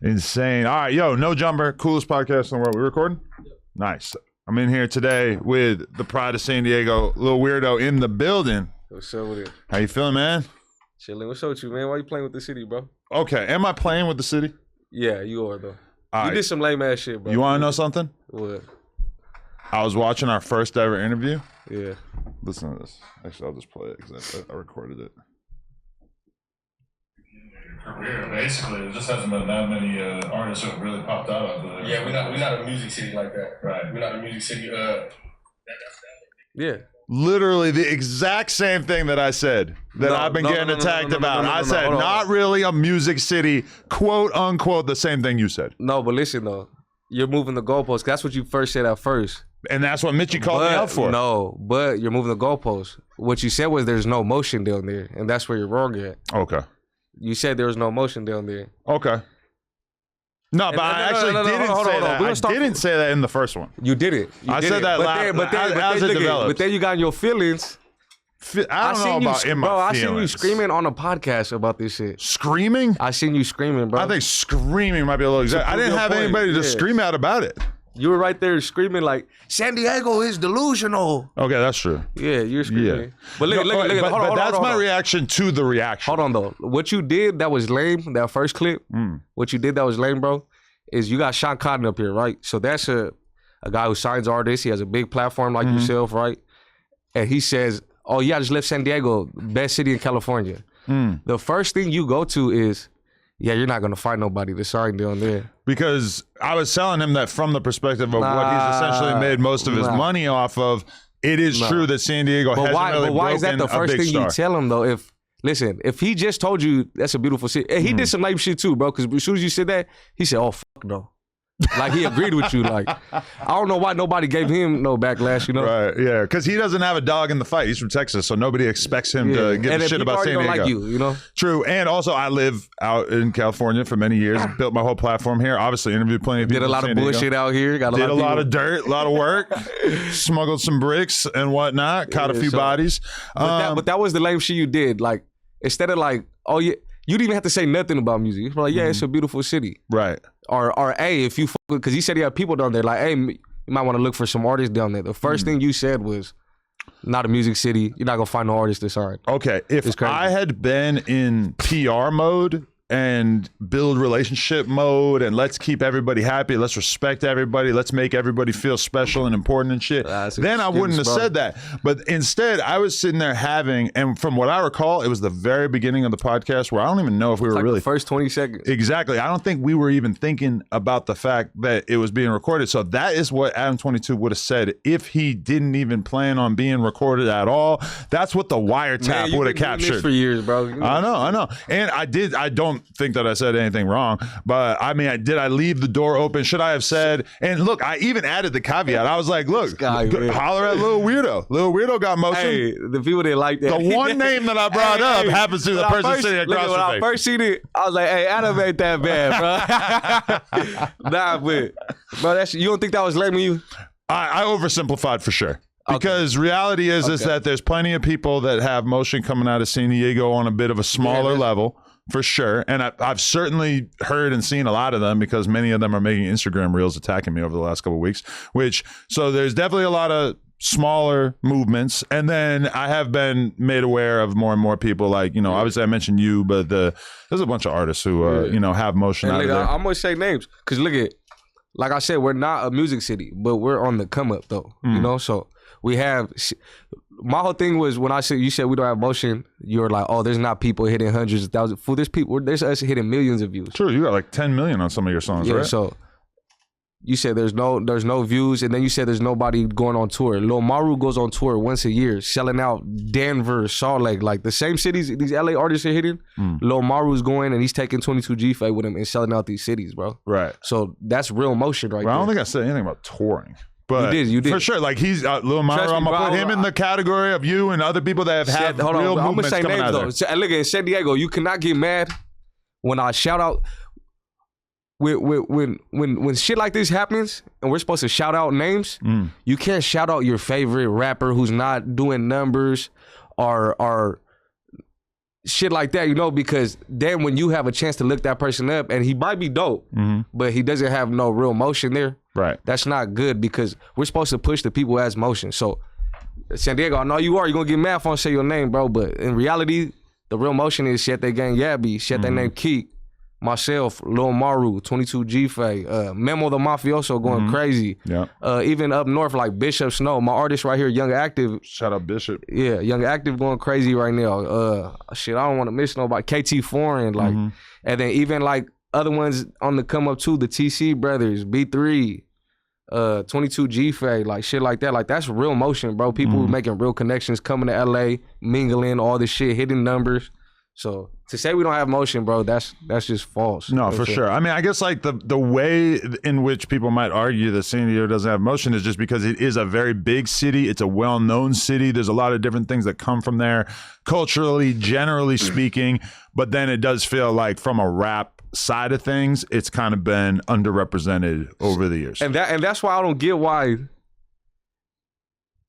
Insane. All right, yo, No Jumper, coolest podcast in the world. We recording? Yep. Nice. I'm in here today with the pride of San Diego, Lil Weirdo in the building. What's up with it? How you feeling, man? Chilling. What's up with you, man? Why you playing with the city, bro? Okay, am I playing with the city? Yeah, you are, though. All you right. did some lame ass shit, bro. You want to know something? What? I was watching our first ever interview. Yeah. Listen to this. Actually, I'll just play it because I recorded it. Career, basically, there just hasn't been that many artists who have really popped out of it. Yeah, we're not a music city like that. Right. We're not a music city. Yeah. Literally the exact same thing that I said that I've been getting attacked about. I said, not really a music city, quote unquote, the same thing you said. No, but listen, though. You're moving the goalposts. That's what you first said at first. And that's what Mitchie called me out for. No, but you're moving the goalposts. What you said was there's no motion down there, and that's where you're wrong at. Okay. You said there was no motion down there. Okay. No, but I actually didn't say that. I didn't say that in the first one. You did it. I said that as it developed. But then you got in your feelings. I don't know about in my feelings. I seen you screaming on a podcast about this shit. Screaming? I seen you screaming, bro. I think screaming might be a little exaggerated. I didn't have anybody to scream out about it. You were right there screaming like, San Diego is delusional. Okay, that's true. Yeah, you're screaming. Yeah. But look, but that's my reaction to the reaction. Hold on, though. What you did that was lame, that first clip, what you did that was lame, bro, is you got Sean Cotton up here, right? So that's a guy who signs artists. He has a big platform like yourself, right? And he says, oh, yeah, I just left San Diego, best city in California. The first thing you go to is, yeah, you're not going to find nobody to sign down there. Because I was telling him that from the perspective of what he's essentially made most of his money off of, it is true that San Diego hasn't really broken a big star. But why is that the first thing you tell him, though? Listen, if he just told you that's a beautiful city, and he did some lame shit too, bro, because as soon as you said that, he said, oh, fuck no. Like, he agreed with you. Like, I don't know why nobody gave him no backlash, you know? Right, yeah, because he doesn't have a dog in the fight. He's from Texas, so nobody expects him to give a shit about San Diego. Like you know? True, and also I live out in California for many years, built my whole platform here, obviously interviewed plenty of people. Did a lot of bullshit out here. Got a lot of dirt, a lot of work, smuggled some bricks and whatnot, caught a few bodies. But that was the lame shit you did. Like, instead of like, oh yeah, you didn't even have to say nothing about music. You're like, yeah, it's a beautiful city. Right. Or hey, if you, because he said he had people down there, like, hey, you might want to look for some artists down there. The first thing you said was, not a music city. You're not going to find no artists to sign. Okay. If I had been in PR mode and build relationship mode and let's keep everybody happy, let's respect everybody, let's make everybody feel special and important and shit, then I wouldn't have said that. But instead, I was sitting there and from what I recall, it was the very beginning of the podcast where I don't even know if we were really... the first 20 seconds. Exactly. I don't think we were even thinking about the fact that it was being recorded. So that is what Adam22 would have said if he didn't even plan on being recorded at all. That's what the wiretap would have captured. This for years, bro. I know. And I don't think that I said anything wrong, but I mean, did I leave the door open? Should I have said? And look, I even added the caveat. I was like, look, holler at Lil Weirdo. Lil Weirdo got motion. Hey, the people didn't like that. The one name that I brought up happens to be the person sitting across from me. When I first seen it, I was like, hey, Adam ain't that bad, bro. Nah, but bro, you don't think that was lame of you? I oversimplified for sure. Because reality is that there's plenty of people that have motion coming out of San Diego on a bit of a smaller level. For sure. And I've certainly heard and seen a lot of them because many of them are making Instagram reels attacking me over the last couple of weeks, so there's definitely a lot of smaller movements. And then I have been made aware of more and more people like, you know, obviously I mentioned you, but there's a bunch of artists who, you know, have motion out of there. I'm going to say names because look at, like I said, we're not a music city, but we're on the come up though, you know? So we have... My whole thing was when you said we don't have motion, you were like, oh, there's not people hitting hundreds of thousands. Fool, there's us hitting millions of views. True, you got like 10 million on some of your songs, right? So you said there's no views, and then you said there's nobody going on tour. Lil Maru goes on tour once a year, selling out Denver, Salt Lake, like the same cities these LA artists are hitting. Lil Maru's going and he's taking 22 G-Fay with him and selling out these cities, bro. Right. So that's real motion right there. I don't think I said anything about touring. But you did. For sure. Like he's Lil Maru, I'm going to put him in the category of you and other people that have real movements coming out of there. Look, in San Diego, you cannot get mad when I shout out. When shit like this happens and we're supposed to shout out names, you can't shout out your favorite rapper who's not doing numbers or shit like that, you know, because then when you have a chance to look that person up and he might be dope, but he doesn't have no real motion there. Right. That's not good because we're supposed to push the people as motion. So San Diego, I know you are. You're going to get mad if I don't say your name, bro. But in reality, the real motion is Shete Gang Yabby, Shete Name Keek, myself, Lil Maru, 22 G-Fay, Memo the Mafioso going crazy. Yeah. Even up north, like Bishop Snow, my artist right here, Young Active. Shout out Bishop. Yeah, Young Active going crazy right now. Shit, I don't want to miss nobody. KT Foreign, like, and then even like other ones on the come up too, the TC Brothers, B3, 22 G-Fay, like shit like that. Like that's real motion, bro. People making real connections, coming to LA, mingling, all this shit, hitting numbers. So to say we don't have motion, bro, that's just false. No, for sure. I mean, I guess like the way in which people might argue that San Diego doesn't have motion is just because it is a very big city. It's a well-known city. There's a lot of different things that come from there, culturally, generally speaking. But then it does feel like from a rap side of things, it's kind of been underrepresented over the years. And that's why I don't get why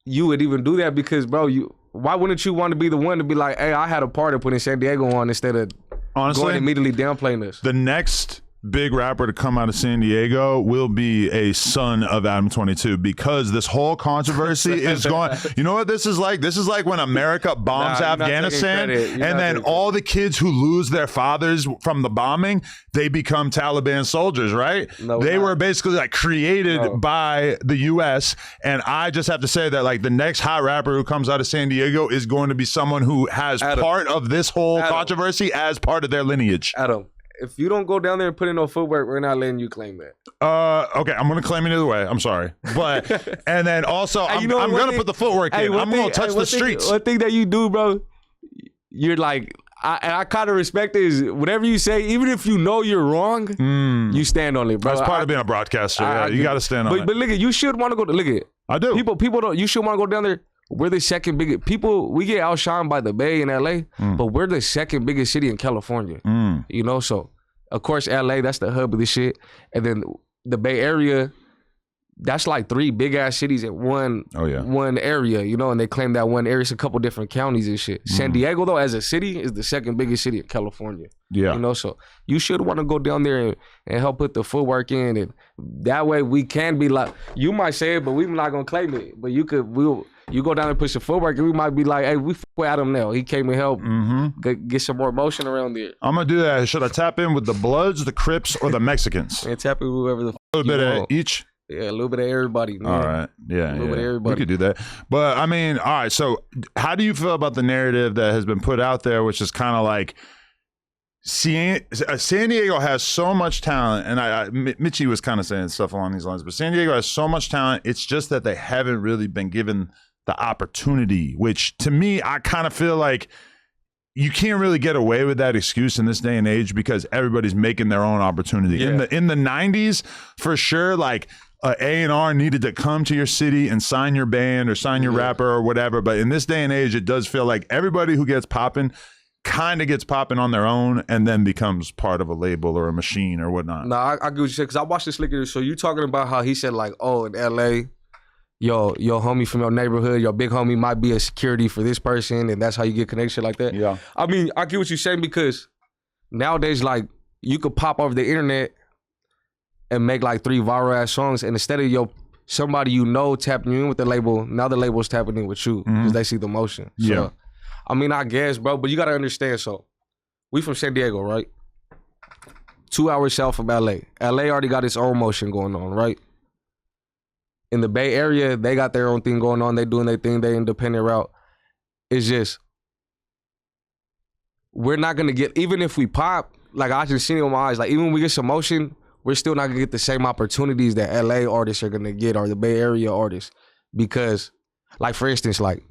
you would even do that, because, bro, why wouldn't you want to be the one to be like, hey, I had a part of putting San Diego on instead of going immediately downplaying this? The next big rapper to come out of San Diego will be a son of Adam22, because this whole controversy is going. You know what this is like? This is like when America bombs Afghanistan, and then all the kids who lose their fathers from the bombing, they become Taliban soldiers, right? No, they were basically like created by the U.S. And I just have to say that like the next hot rapper who comes out of San Diego is going to be someone who has part of this whole controversy as part of their lineage. Adam, if you don't go down there and put in no footwork, we're not letting you claim that. Okay, I'm gonna claim it either way. I'm sorry, but and then also I'm gonna put the footwork in. I'm gonna touch the streets. One thing that you do, bro, you're like, I kind of respect it, is whatever you say, even if you know you're wrong, you stand on it, bro. That's part of being a broadcaster. You got to stand on it. But look at, you should want to go. Look at, I do. People don't. You should want to go down there. We're the second biggest. People, we get outshined by the Bay in LA, but we're the second biggest city in California. You know, so of course LA, that's the hub of this shit, and then the Bay Area, that's like 3 big ass cities in one area, you know, and they claim that one area is a couple different counties and shit. San Diego, though, as a city, is the second biggest city in California. Yeah. You know, so you should want to go down there and help put the footwork in, and that way we can be like, you might say it, but we're not gonna claim it. But you go down and push the footwork, and we might be like, hey, we f with Adam now. He came and helped get some more motion around there. I'm gonna do that. Should I tap in with the Bloods, the Crips, or the Mexicans? And tap in with whoever the a little bit of each. Yeah, a little bit of everybody, man. All right. Yeah. A little bit of everybody. We could do that. But I mean, all right. So how do you feel about the narrative that has been put out there, which is kind of like San Diego has so much talent, and Mitchie was kind of saying stuff along these lines, but San Diego has so much talent. It's just that they haven't really been given the opportunity, which to me, I kind of feel like you can't really get away with that excuse in this day and age, because everybody's making their own opportunity. Yeah. In the 90s, for sure, like A&R needed to come to your city and sign your band or sign your rapper or whatever. But in this day and age, it does feel like everybody who gets popping kind of gets popping on their own and then becomes part of a label or a machine or whatnot. No, I get what you said, because I watched this Slicker. So you talking about how he said like, oh, in LA, your homie from your neighborhood, your big homie might be a security for this person, and that's how you get connection like that. Yeah. I mean, I get what you're saying, because nowadays, like, you could pop over the internet and make like 3 viral ass songs, and instead of somebody you know tapping you in with the label, now the label's tapping in with you because they see the motion. So, yeah. I mean, I guess, bro, but you gotta understand. So, we from San Diego, right? 2 hours south of LA. LA already got its own motion going on, right? In the Bay Area, they got their own thing going on. They doing their thing, they independent route. It's just, we're not gonna get, even if we pop, like I just seen it with my eyes, like even when we get some motion, we're still not gonna get the same opportunities that LA artists are gonna get, or the Bay Area artists. Because, like for instance, like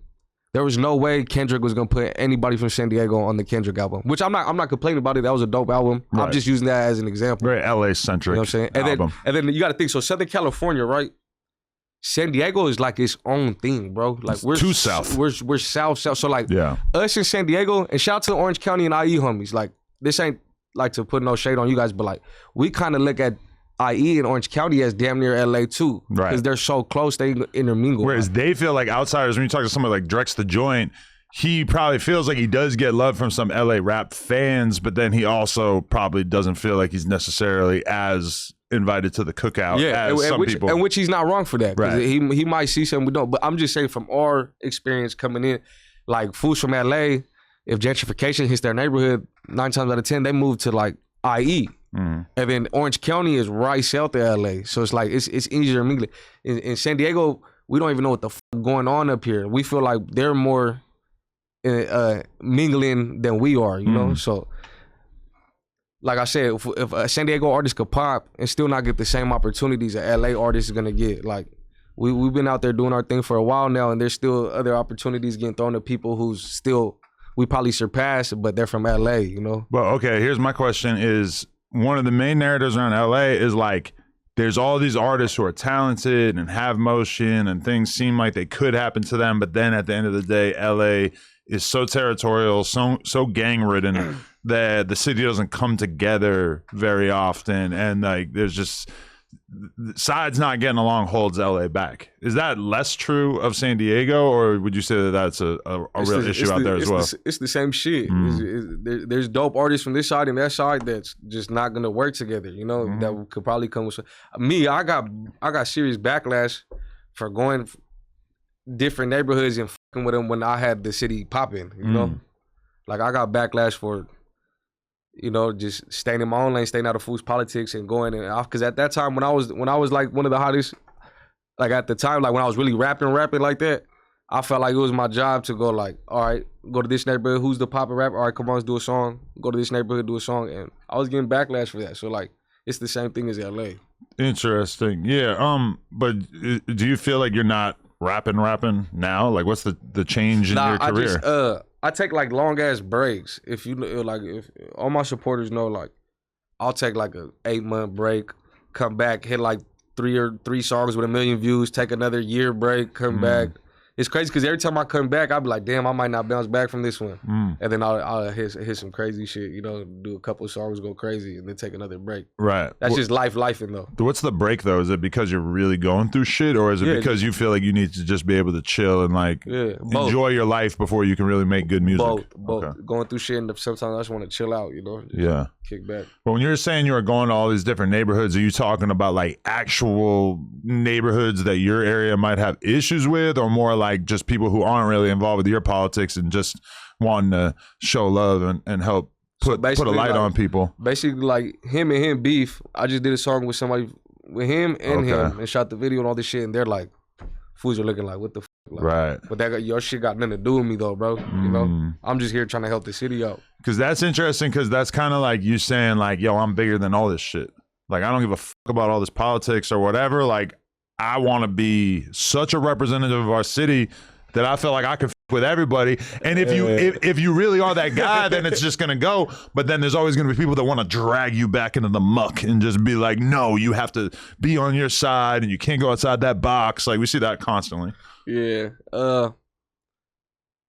there was no way Kendrick was gonna put anybody from San Diego on the Kendrick album, which I'm not complaining about it. That was a dope album. Right. I'm just using that as an example. Very LA centric. You know what I'm saying? And then you gotta think, so Southern California, right? San Diego is like its own thing, bro. Like we're too south. We're south. So like us in San Diego, and shout out to the Orange County and IE homies. Like this ain't like to put no shade on you guys, but like we kind of look at IE and Orange County as damn near LA too, right? Because they're so close, they intermingle. Whereas they feel like outsiders. When you talk to somebody like Drex the Joint, he probably feels like he does get love from some LA rap fans, but then he also probably doesn't feel like he's necessarily as invited to the cookout as some people. And which he's not wrong for that. Right. He might see something we don't. But I'm just saying from our experience coming in, like fools from LA, if gentrification hits their neighborhood, 9 times out of 10, they move to like IE. And then Orange County is right south of LA. So it's like, it's easier to mingle. In San Diego, we don't even know what the fuck going on up here. We feel like they're more mingling than we are, you know? So, like I said, if a San Diego artist could pop and still not get the same opportunities an LA artist is gonna get, like, we've been out there doing our thing for a while now, and there's still other opportunities getting thrown to people who's still, we probably surpassed, but they're from LA, you know? Well, okay, here's my question is, one of the main narratives around LA is like, there's all these artists who are talented and have motion and things seem like they could happen to them, but then at the end of the day, LA is so territorial, so gang ridden that the city doesn't come together very often, and like there's just sides not getting along holds LA back. Is that less true of San Diego, or would you say that that's a real issue out there as well? It's the same shit. There's dope artists from this side and that side that's just not gonna work together. You know, that could probably come with me. I got serious backlash for going different neighborhoods and fucking with them when I had the city popping. You know, like I got backlash for, you know, just staying in my own lane, staying out of food's politics and going and off. Because at that time, when I was like one of the hottest, like at the time, like when I was really rapping like that, I felt like it was my job to go like, all right, go to this neighborhood, who's the poppin' rapper? All right, come on, let's do a song. Go to this neighborhood, do a song. And I was getting backlash for that. So like, it's the same thing as LA. Interesting. Yeah. But do you feel like you're not rapping now? Like what's the change in your career? I take like long ass breaks. If you like, if all my supporters know, like, I'll take like a 8-month break, come back, hit like three songs with 1 million views, take another year break, come back. It's crazy because every time I come back, I'll be like, damn, I might not bounce back from this one. And then I'll hit some crazy shit, you know, do a couple of songs, go crazy, and then take another break. Right. That's just lifing though. What's the break though? Is it because you're really going through shit, or is it because you feel like you need to just be able to chill and like enjoy your life before you can really make good music? Both. Okay. Going through shit, and sometimes I just want to chill out, you know? Just kick back. But when you're saying you were going to all these different neighborhoods, are you talking about like actual neighborhoods that your area might have issues with, or more like just people who aren't really involved with your politics and just wanting to show love and help put a light on people? Basically, like him and him beef. I just did a song with somebody, with him and him, and shot the video and all this shit, and they're like, fools are looking like, what the like, right. But your shit got nothing to do with me though, bro. You know, I'm just here trying to help the city out. Because that's interesting, because that's kind of like you saying like, yo, I'm bigger than all this shit. Like, I don't give a fuck about all this politics or whatever. Like, I want to be such a representative of our city that I feel like I can with everybody. And if you really are that guy, then it's just gonna go. But then there's always gonna be people that want to drag you back into the muck and just be like, no, you have to be on your side and you can't go outside that box. Like, we see that constantly. Yeah.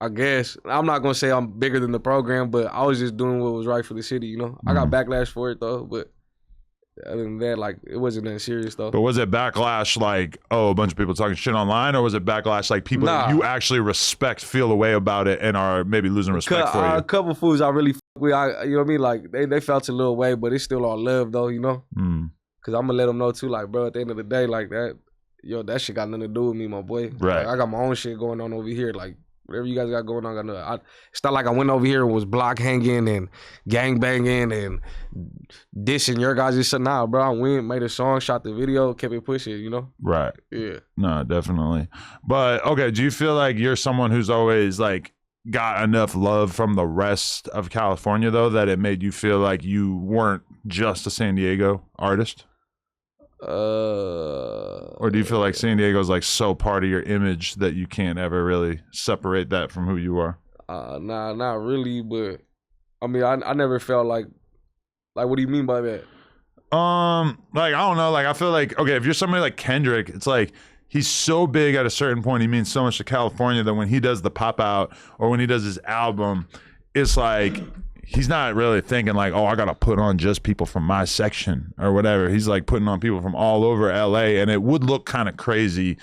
I guess I'm not gonna say I'm bigger than the program, but I was just doing what was right for the city, you know. I got backlash for it though, but other than that, like, it wasn't that serious though. But was it backlash like, oh, a bunch of people talking shit online, or was it backlash like people that you actually respect feel a way about it and are maybe losing respect for you? A couple fools I really with, you know what I mean? Like, they felt a little way, but it's still all love though, you know? Cause I'm gonna let them know too, like, bro, at the end of the day, like, that shit got nothing to do with me, my boy. Right. Like, I got my own shit going on over here, like, whatever you guys got going on, it's not like I went over here and was block hanging and gang banging and dissing your guys. Nah, bro, I went, made a song, shot the video, kept it pushing, you know? Right. Yeah. No, definitely. But, okay, do you feel like you're someone who's always, like, got enough love from the rest of California, though, that it made you feel like you weren't just a San Diego artist? Or do you feel like San Diego's like so part of your image that you can't ever really separate that from who you are? Nah, not really. But I mean, I never felt like what do you mean by that? Like, I don't know. Like, I feel like, okay, if you're somebody like Kendrick, it's like he's so big at a certain point. He means so much to California that when he does the pop out or when he does his album, it's like he's not really thinking like, oh, I gotta put on just people from my section or whatever. He's like putting on people from all over LA, and it would look kind of crazy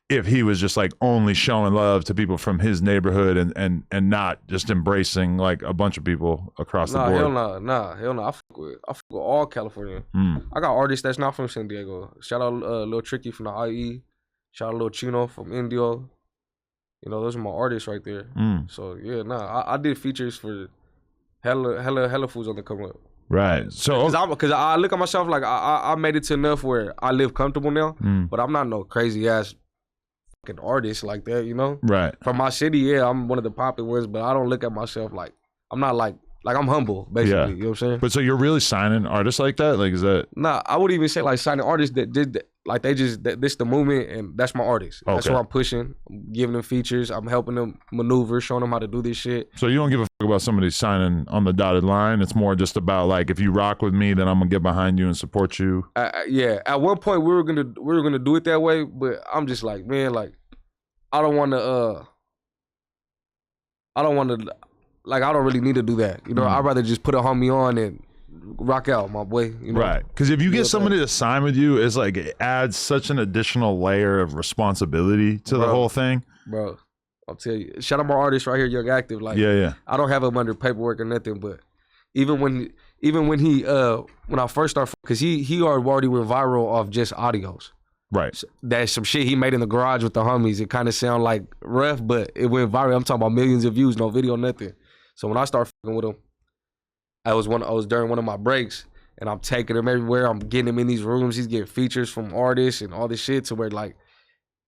if he was just like only showing love to people from his neighborhood and not just embracing like a bunch of people across the board. Hell no. I fuck with all California. I got artists that's not from San Diego. Shout out Lil Tricky from the IE. Shout out Lil Chino from Indio. You know, those are my artists right there. So yeah, I did features for hella fools on the come up. Right. So because I look at myself like I made it to enough where I live comfortable now, but I'm not no crazy ass fucking artist like that, you know? Right. From my city, yeah, I'm one of the popping ones, but I don't look at myself like I'm not like I'm humble, basically. You know what I'm saying? But so you're really signing artists like that? Like, is that? Nah, I wouldn't even say like signing artists that did that. Like they just this the movement and that's my artist. That's Okay. what I'm pushing. I'm giving them features. I'm helping them maneuver, showing them how to do this shit. So you don't give a fuck about somebody signing on the dotted line. It's more just about like, if you rock with me, then I'm gonna get behind you and support you. Yeah. At one point we were gonna do it that way, but I'm just like, man, like I don't want to. Like I don't really need to do that. You know, I'd rather just put a homie on and rock out, my boy. You know? Right. Because if you get somebody to sign with you, it's like it adds such an additional layer of responsibility to the whole thing. Bro, I'll tell you. Shout out my artist right here, Young Active. Like, yeah. I don't have him under paperwork or nothing, but even when I first started, because he already went viral off just audios. Right. So that's some shit he made in the garage with the homies. It kind of sound like rough, but it went viral. I'm talking about millions of views, no video, nothing. So when I started fucking with him, I was during one of my breaks, and I'm taking him everywhere. I'm getting him in these rooms. He's getting features from artists and all this shit. To where like,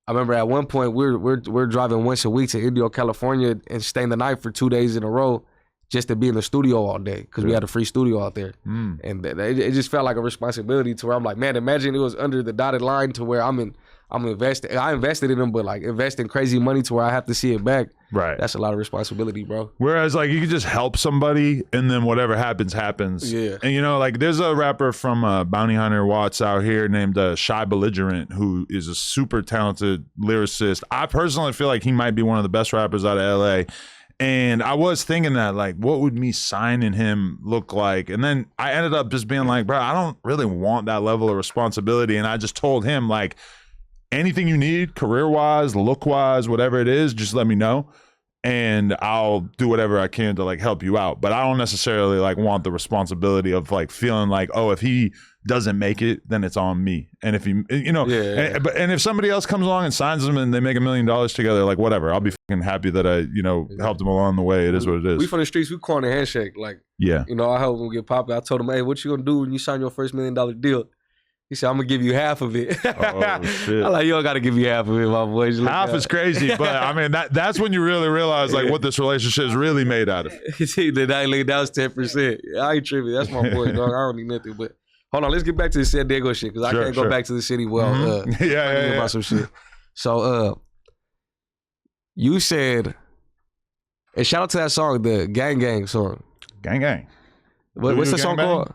I remember at one point we're driving once a week to Indio, California, and staying the night for 2 days in a row, just to be in the studio all day because we had a free studio out there. And it just felt like a responsibility to where I'm like, man, imagine it was under the dotted line to where I'm invested. I invested in them, but like investing crazy money to where I have to see it back. Right. That's a lot of responsibility, bro. Whereas like you can just help somebody and then whatever happens. Yeah. And you know, like there's a rapper from Bounty Hunter Watts out here named Shy Belligerent who is a super talented lyricist. I personally feel like he might be one of the best rappers out of LA. And I was thinking that, like, what would me signing him look like? And then I ended up just being like, bro, I don't really want that level of responsibility. And I just told him, like, anything you need, career-wise, look-wise, whatever it is, just let me know. And I'll do whatever I can to, like, help you out. But I don't necessarily, like, want the responsibility of, like, feeling like, oh, if he doesn't make it, then it's on me. And if he, you know, and if somebody else comes along and signs them and they make $1 million together, like, whatever, I'll be fucking happy that I, you know, helped them along the way. It is what it is. We from the streets, we call it a handshake. Like, yeah, you know, I helped him get popular. I told him, hey, what you gonna do when you sign your first $1 million deal? He said, I'm gonna give you half of it. Oh, shit. I'm like, you don't gotta give you half of it, my boy. Half is crazy, but I mean, that's when you really realize like what this relationship is really made out of. See, the night laid down 10%. I ain't tripping. That's my boy, dog. I don't need nothing. But hold on, let's get back to the San Diego shit, because I can't go back to the city yeah. about some shit. So you said, and shout out to that song, the Gang Gang song. Gang Gang. What's the song called?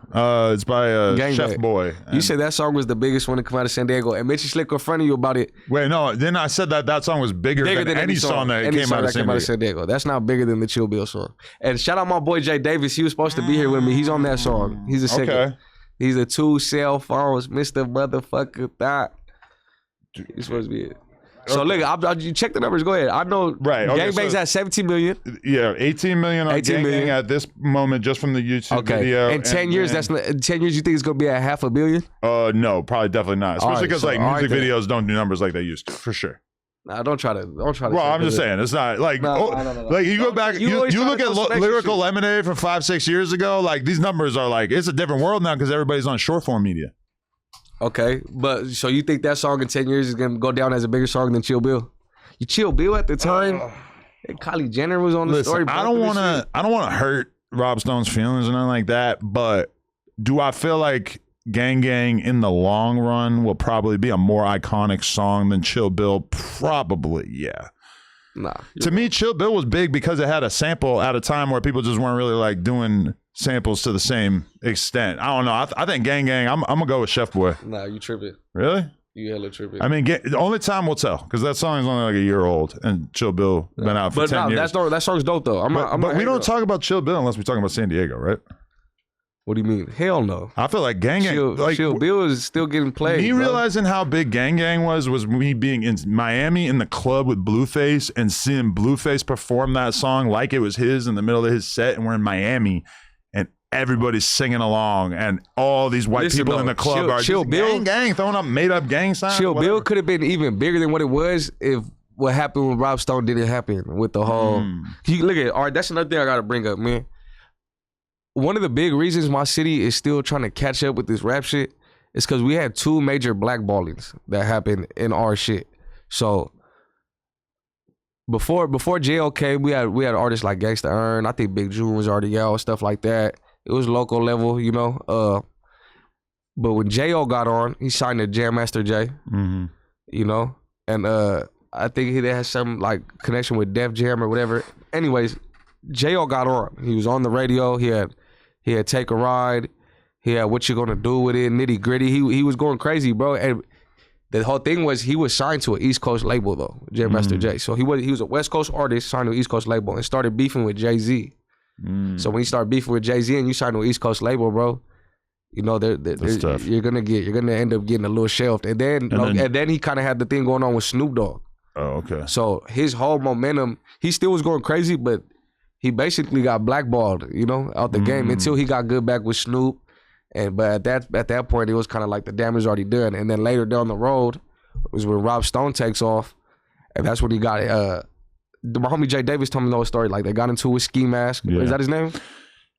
It's by Gang Chef Bang. Boy. You said that song was the biggest one to come out of San Diego, and Mitchie Slick in front of you about it. Wait, no. Then I said that song was bigger than any song that came out of San Diego. That's not bigger than the Chill Bill song. And shout out my boy Jay Davis. He was supposed to be here with me. He's on that song. He's a singer. Okay. He's a 2 cell phones, Mr. Motherfucker Thought. He's supposed to be it. So look, you check the numbers. Go ahead. I know. Right. Okay, Gangbang's at 17 million. Yeah, 18 million on 18 Gang million. Gang at this moment just from the YouTube video. In 10 years, in 10 years, you think it's gonna be at $500 million? No, probably definitely not. Especially because like music videos don't do numbers like they used to, for sure. Nah, don't try to. Well, I'm just saying it's not like No. like you go back. You look at special Lyrical shit. Lemonade from 5-6 years ago. Like these numbers are like it's a different world now because everybody's on short form media. Okay, but so you think that song in 10 years is gonna go down as a bigger song than Chill Bill? You Chill Bill at the time. And Kylie Jenner was on the story. I don't want to hurt Rob Stone's feelings or nothing like that. But do I feel like Gang Gang in the long run will probably be a more iconic song than Chill Bill? Probably, yeah. Nah. To me, Chill Bill was big because it had a sample at a time where people just weren't really like doing samples to the same extent. I don't know. I think Gang Gang. I'm gonna go with Chef Boy. Nah, you tripping. Really? You hella tripping. I mean, the only time will tell because that song is only like a year old and Chill Bill been out for 10 years. That song's dope though. But we don't talk about Chill Bill unless we're talking about San Diego, right? What do you mean? Hell no. I feel like Gang Gang, Chill Bill is still getting played. Me realizing how big Gang Gang was me being in Miami in the club with Blueface and seeing Blueface perform that song like it was his in the middle of his set, and we're in Miami and everybody's singing along and all these white people in the club are just Gang Gang throwing up made up gang signs. Chill Bill could have been even bigger than what it was if what happened with Rob Stone didn't happen with the whole. You look at all right. That's another thing I got to bring up, man. One of the big reasons my city is still trying to catch up with this rap shit is because we had 2 major blackballings that happened in our shit. So before jail came, we had artists like Gangsta Earn. I think Big June was already out, stuff like that. It was local level, you know. But when J.O. got on, he signed to Jam Master Jay, you know, and I think he had some like connection with Def Jam or whatever. Anyways, J.O. got on. He was on the radio. He had Take a Ride. He had What You Gonna Do With It, Nitty Gritty. He was going crazy, bro. And the whole thing was he was signed to an East Coast label though, Jam Master Jay. So he was a West Coast artist signed to an East Coast label and started beefing with Jay-Z. So when you start beefing with Jay-Z and you sign to an East Coast label, bro, you know you're gonna end up getting a little shelved. And then he kind of had the thing going on with Snoop Dogg. Oh, okay. So his whole momentum, he still was going crazy, but he basically got blackballed, you know, out the game until he got good back with Snoop. But at that point, it was kind of like the damage already done. And then later down the road was when Rob Stone takes off, and that's when he got my homie Jay Davis told me the whole story. Like they got into it with Ski Mask. Yeah. Is that his name?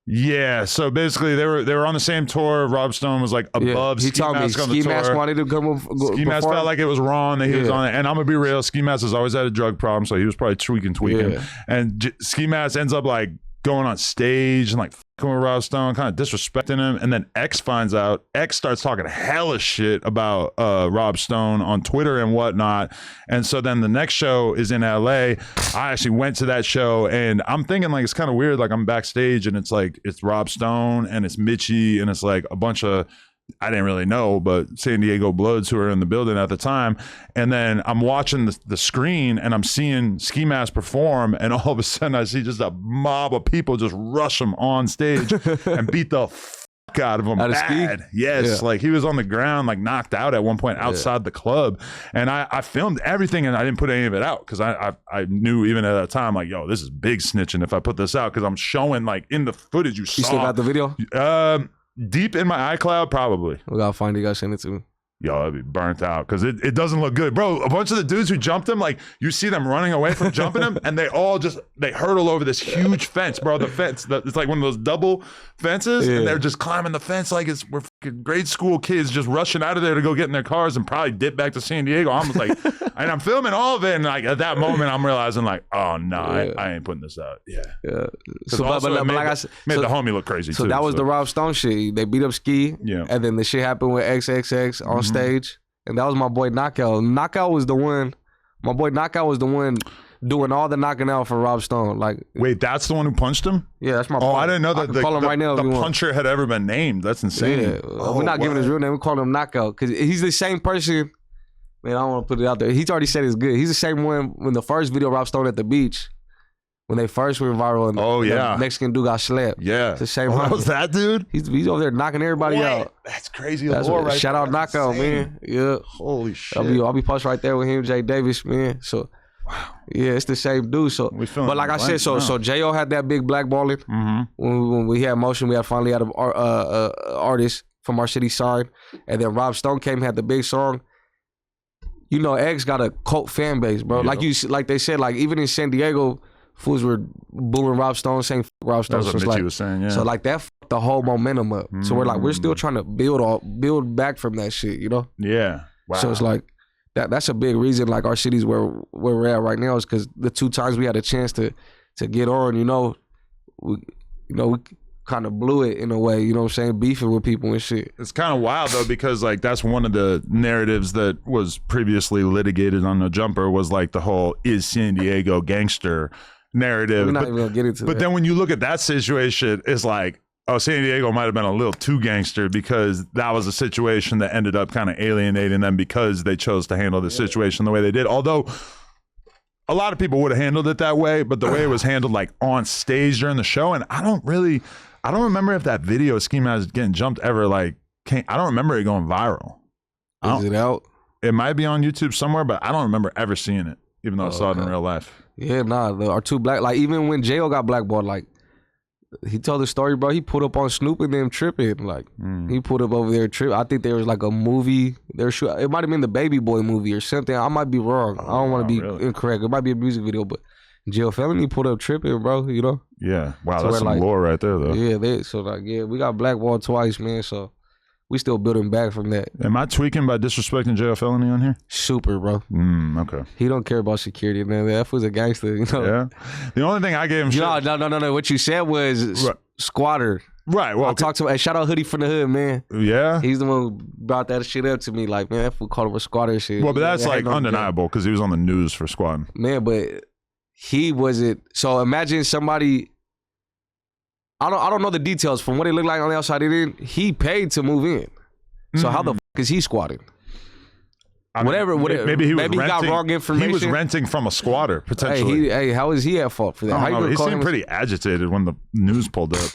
Yeah, so basically they were on the same tour. Rob Stone was like above Ski Mask on the tour. Ski Mask wanted to come Ski Mask felt like it was wrong that he was on it. And I'm gonna be real, Ski Mask has always had a drug problem, so he was probably tweaking. Yeah. And Ski Mask ends up like going on stage and like fucking with Rob Stone, kind of disrespecting him. And then X finds out. X starts talking hella shit about Rob Stone on Twitter and whatnot. And so then the next show is in LA. I actually went to that show and I'm thinking like it's kind of weird. Like I'm backstage and it's like it's Rob Stone and it's Mitchie and it's like a bunch of I didn't really know, but San Diego Bloods who were in the building at the time. And then I'm watching the screen and I'm seeing Ski Mask perform, and all of a sudden I see just a mob of people just rush him on stage and beat the fuck out of him. Bad. Yes, like he was on the ground, like knocked out at one point outside the club. And I filmed everything and I didn't put any of it out because I knew even at that time, like, yo, this is big snitching if I put this out, because I'm showing like in the footage you saw. You still got the video? Deep in my iCloud, probably. We gotta find it. You gotta send it to me. Yo, I'd be burnt out because it doesn't look good. Bro, a bunch of the dudes who jumped him, like you see them running away from jumping him and they all they hurdle over this huge fence, bro. The fence, it's like one of those double fences and they're just climbing the fence like we're fucking grade school kids just rushing out of there to go get in their cars and probably dip back to San Diego. I'm just like, and I'm filming all of it, and like at that moment I'm realizing like, oh no, I ain't putting this out. Yeah. So but like I said, made the homie look crazy too. So that was the Rob Stone shit. They beat up Ski, and then the shit happened with XXX on stage, and that was my boy Knockout. Knockout was the one. My boy Knockout was the one doing all the knocking out for Rob Stone. Like, wait, that's the one who punched him? Yeah, that's my boy. Oh, I didn't know that the puncher had ever been named. That's insane. Yeah. We're not giving his real name. We call him Knockout because he's the same person. Man, I don't want to put it out there. He's already said it's good. He's the same one when the first video Rob Stone at the beach, when they first went viral and the Mexican dude got slapped. Yeah. It's the same one. Was that dude? He's over there knocking everybody out. That's crazy. That's right. Shout out Knockout, man. Yeah. Holy shit. I'll be posted right there with him, Jay Davis, man. So yeah, it's the same dude. So but like I said, so J.O. had that big blackballing. When we had Motion, we finally had an artist from our city signed. And then Rob Stone came, had the big song. You know, X got a cult fan base, bro. Yep. Like they said, like even in San Diego, fools were booing Rob Stone, saying Rob Stone. That's what Mitchie was saying, yeah. So like that fucked the whole momentum up. So we're still trying to build back from that shit, you know? Yeah. Wow. So it's like that's a big reason like our city's where we're at right now is because the 2 times we had a chance to get on, we kind of blew it in a way, you know what I'm saying, beefing with people and shit. It's kind of wild though, because like that's one of the narratives that was previously litigated on The Jumper was like the whole is San Diego gangster narrative. We're not even gonna get into But then when you look at that situation, it's like, oh, San Diego might have been a little too gangster because that was a situation that ended up kind of alienating them because they chose to handle the situation the way they did. Although a lot of people would have handled it that way, but the way it was handled like on stage during the show, and I don't really I don't remember if that video Ski Mask getting jumped ever like I don't remember it going viral. Is it out? It might be on YouTube somewhere, but I don't remember ever seeing it, even though I saw it in real life. Yeah, nah, our two black, like even when J.O. got blackballed, like he told the story, bro. He put up on Snoop and them tripping, like he put up over there tripping. I think there was like a movie. It might have been the Baby Boy movie or something. I might be wrong. I don't want to be incorrect. It might be a music video, but Jail Felony put up tripping, bro. You know? Yeah. Wow, so that's some lore right there, though. Yeah, we got blackballed twice, man. So we still building back from that. Am I tweaking by disrespecting Jail Felony on here? Super, bro. Okay. He don't care about security, man. That was a gangster, you know? Yeah. The only thing I gave him No. What you said was squatter. Right. Well, I talked to him. Hey, shout out Hoodie from the Hood, man. Yeah. He's the one who brought that shit up to me. Like, man, that fool called him a squatter shit. Well, but that's like undeniable because he was on the news for squatting. Man, but he wasn't. So imagine somebody. I don't know the details from what it looked like on the outside. He paid to move in. So how the fuck is he squatting? Whatever. Maybe he got wrong information. He was renting from a squatter potentially. Hey, how is he at fault for that? I don't know. He seemed pretty agitated when the news pulled up.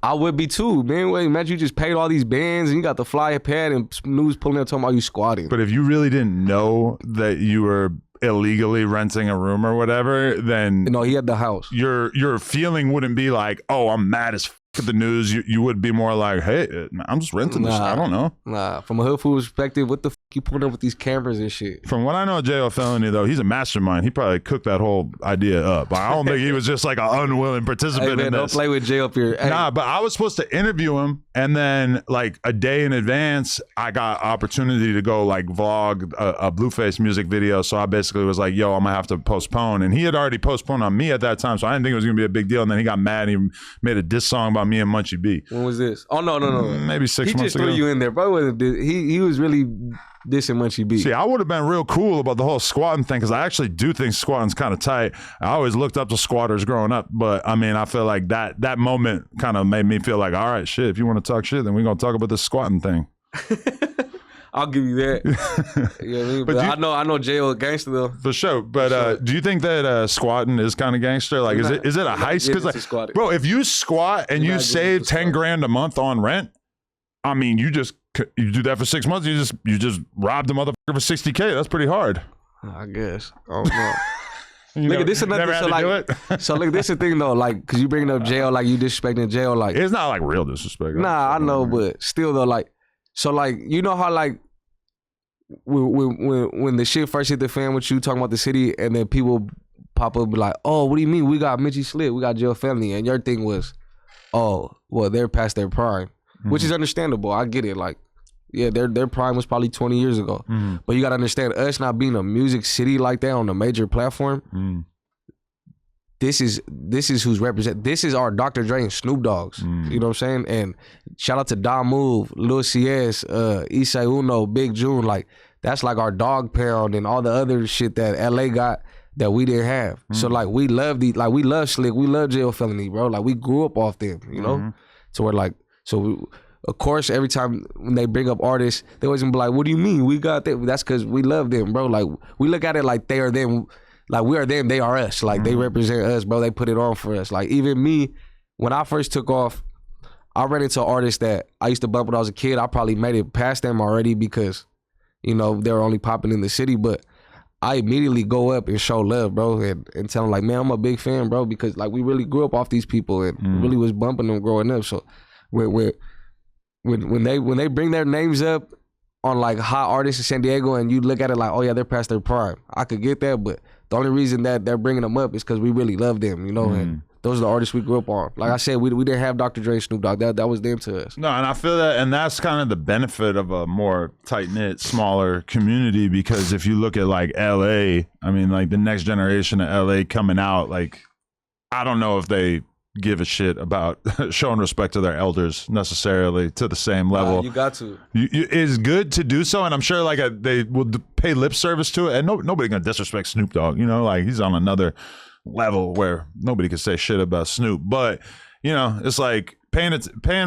I would be too, man. Wait, imagine you just paid all these bands and you got the flyer pad and news pulling up talking about you squatting. But if you really didn't know that you were illegally renting a room or whatever, then no, he had the house. Your feeling wouldn't be like, oh, I'm mad as at the news. You would be more like, hey, I'm just renting this. I don't know. Nah, from a hood food perspective, what the you putting up with these cameras and shit? From what I know of J.O. Felony, though, he's a mastermind. He probably cooked that whole idea up. I don't think he was just like an unwilling participant hey, man, in this. Don't play with J up here. Hey. Nah, but I was supposed to interview him, and then like a day in advance, I got opportunity to go like vlog a Blueface music video. So I basically was like, yo, I'm gonna have to postpone. And he had already postponed on me at that time, so I didn't think it was gonna be a big deal. And then he got mad and he made a diss song about me and Munchie B. When was this? Oh, no. Maybe 6 months ago. He just threw you in there, bro. He was really dissing Munchie B. See, I would have been real cool about the whole squatting thing because I actually do think squatting's kind of tight. I always looked up to squatters growing up, but I mean, I feel like that moment kind of made me feel like, all right, shit, if you want to talk shit, then we're going to talk about this squatting thing. I'll give you that. Yeah, but I know J.O. gangster though. For sure. But do you think that squatting is kind of gangster? Like, is it a heist? Because like, bro, if you squat and you save 10 grand a month on rent, I mean, you do that for 6 months. You just robbed the motherfucker for $60K. That's pretty hard. I guess. I don't know. Look, this is another. So look, this is the thing though. Like, cause you bringing up jail, like you disrespecting jail. Like, it's not like real disrespect. Nah, I know, but still though, like, so like, you know how like when the shit first hit the fan with you talking about the city, and then people pop up and be like, oh, what do you mean? We got Mitchie Slip, we got Jail Family, and your thing was, oh, well, they're past their prime. Which is understandable. I get it. Like, yeah, their prime was probably 20 years ago. But you got to understand, us not being a music city like that on a major platform, this is who's represent. This is our Dr. Dre and Snoop Dogg's. You know what I'm saying? And shout out to Da Move, Lil CS, Isai Uno, Big June. Like, that's like our dog pound and all the other shit that LA got that we didn't have. So like, we love we love Slick, we love Jail Felony, bro. Like, we grew up off them, you know? So we're like, of course, every time when they bring up artists, they always be like, what do you mean? We got that. That's because we love them, bro. Like, we look at it like they are them. Like, we are them, they are us. Like, they represent us, bro. They put it on for us. Like, even me, when I first took off, I ran into artists that I used to bump when I was a kid. I probably made it past them already because, you know, they were only popping in the city. But I immediately go up and show love, bro, and tell them, like, man, I'm a big fan, bro, because, like, we really grew up off these people and really was bumping them growing up. So, when they bring their names up on like hot artists in San Diego and you look at it like, oh yeah, they're past their prime, I could get that, but the only reason that they're bringing them up is because we really love them, you know, and those are the artists we grew up on. Like I said, we didn't have Dr. Dre, Snoop Dogg, that was them to us. No, and I feel that, and that's kind of the benefit of a more tight-knit, smaller community, because if you look at like LA, I mean, like the next generation of LA coming out, like, I don't know if they give a shit about showing respect to their elders necessarily to the same level. You got to. It's good to do so, and I'm sure like they will pay lip service to it, and nobody gonna disrespect Snoop Dogg. You know, like he's on another level where nobody can say shit about Snoop. But you know, it's like paying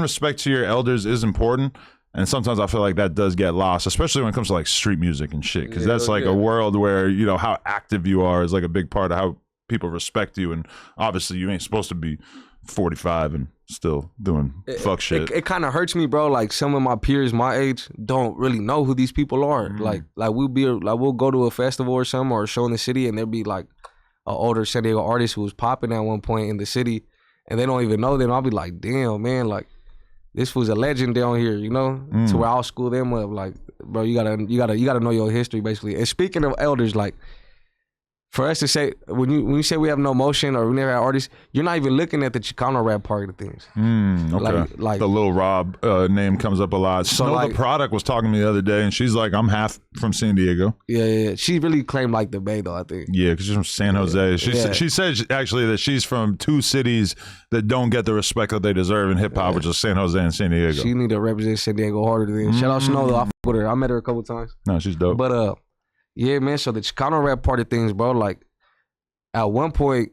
respect to your elders is important. And sometimes I feel like that does get lost, especially when it comes to like street music and shit, because that's like a world where, you know, how active you are is like a big part of how people respect you. And obviously you ain't supposed to be 45 and still doing fuck shit. It kind of hurts me, bro. Like some of my peers my age don't really know who these people are. Like we'll go to a festival or something or a show in the city, and there'll be like an older San Diego artist who was popping at one point in the city, and they don't even know them. I'll be like, damn, man, like this was a legend down here, you know? To where I'll school them up. Like, bro, you gotta know your history, basically. And speaking of elders, like, for us to say, when you say we have no motion or we never had artists, you're not even looking at the Chicano rap part of things. Okay. Like the Lil Rob name comes up a lot. So, Snow like, the Product was talking to me the other day, and she's like, I'm half from San Diego. Yeah. She really claimed like the Bay, though, I think. Yeah, because she's from San Jose. She said actually that she's from two cities that don't get the respect that they deserve in hip hop, which is San Jose and San Diego. She need to represent San Diego harder than. Shout out Snow, though. I fuck with her. I met her a couple times. No, she's dope. But yeah, man. So the Chicano rap part of things, bro, like. At one point,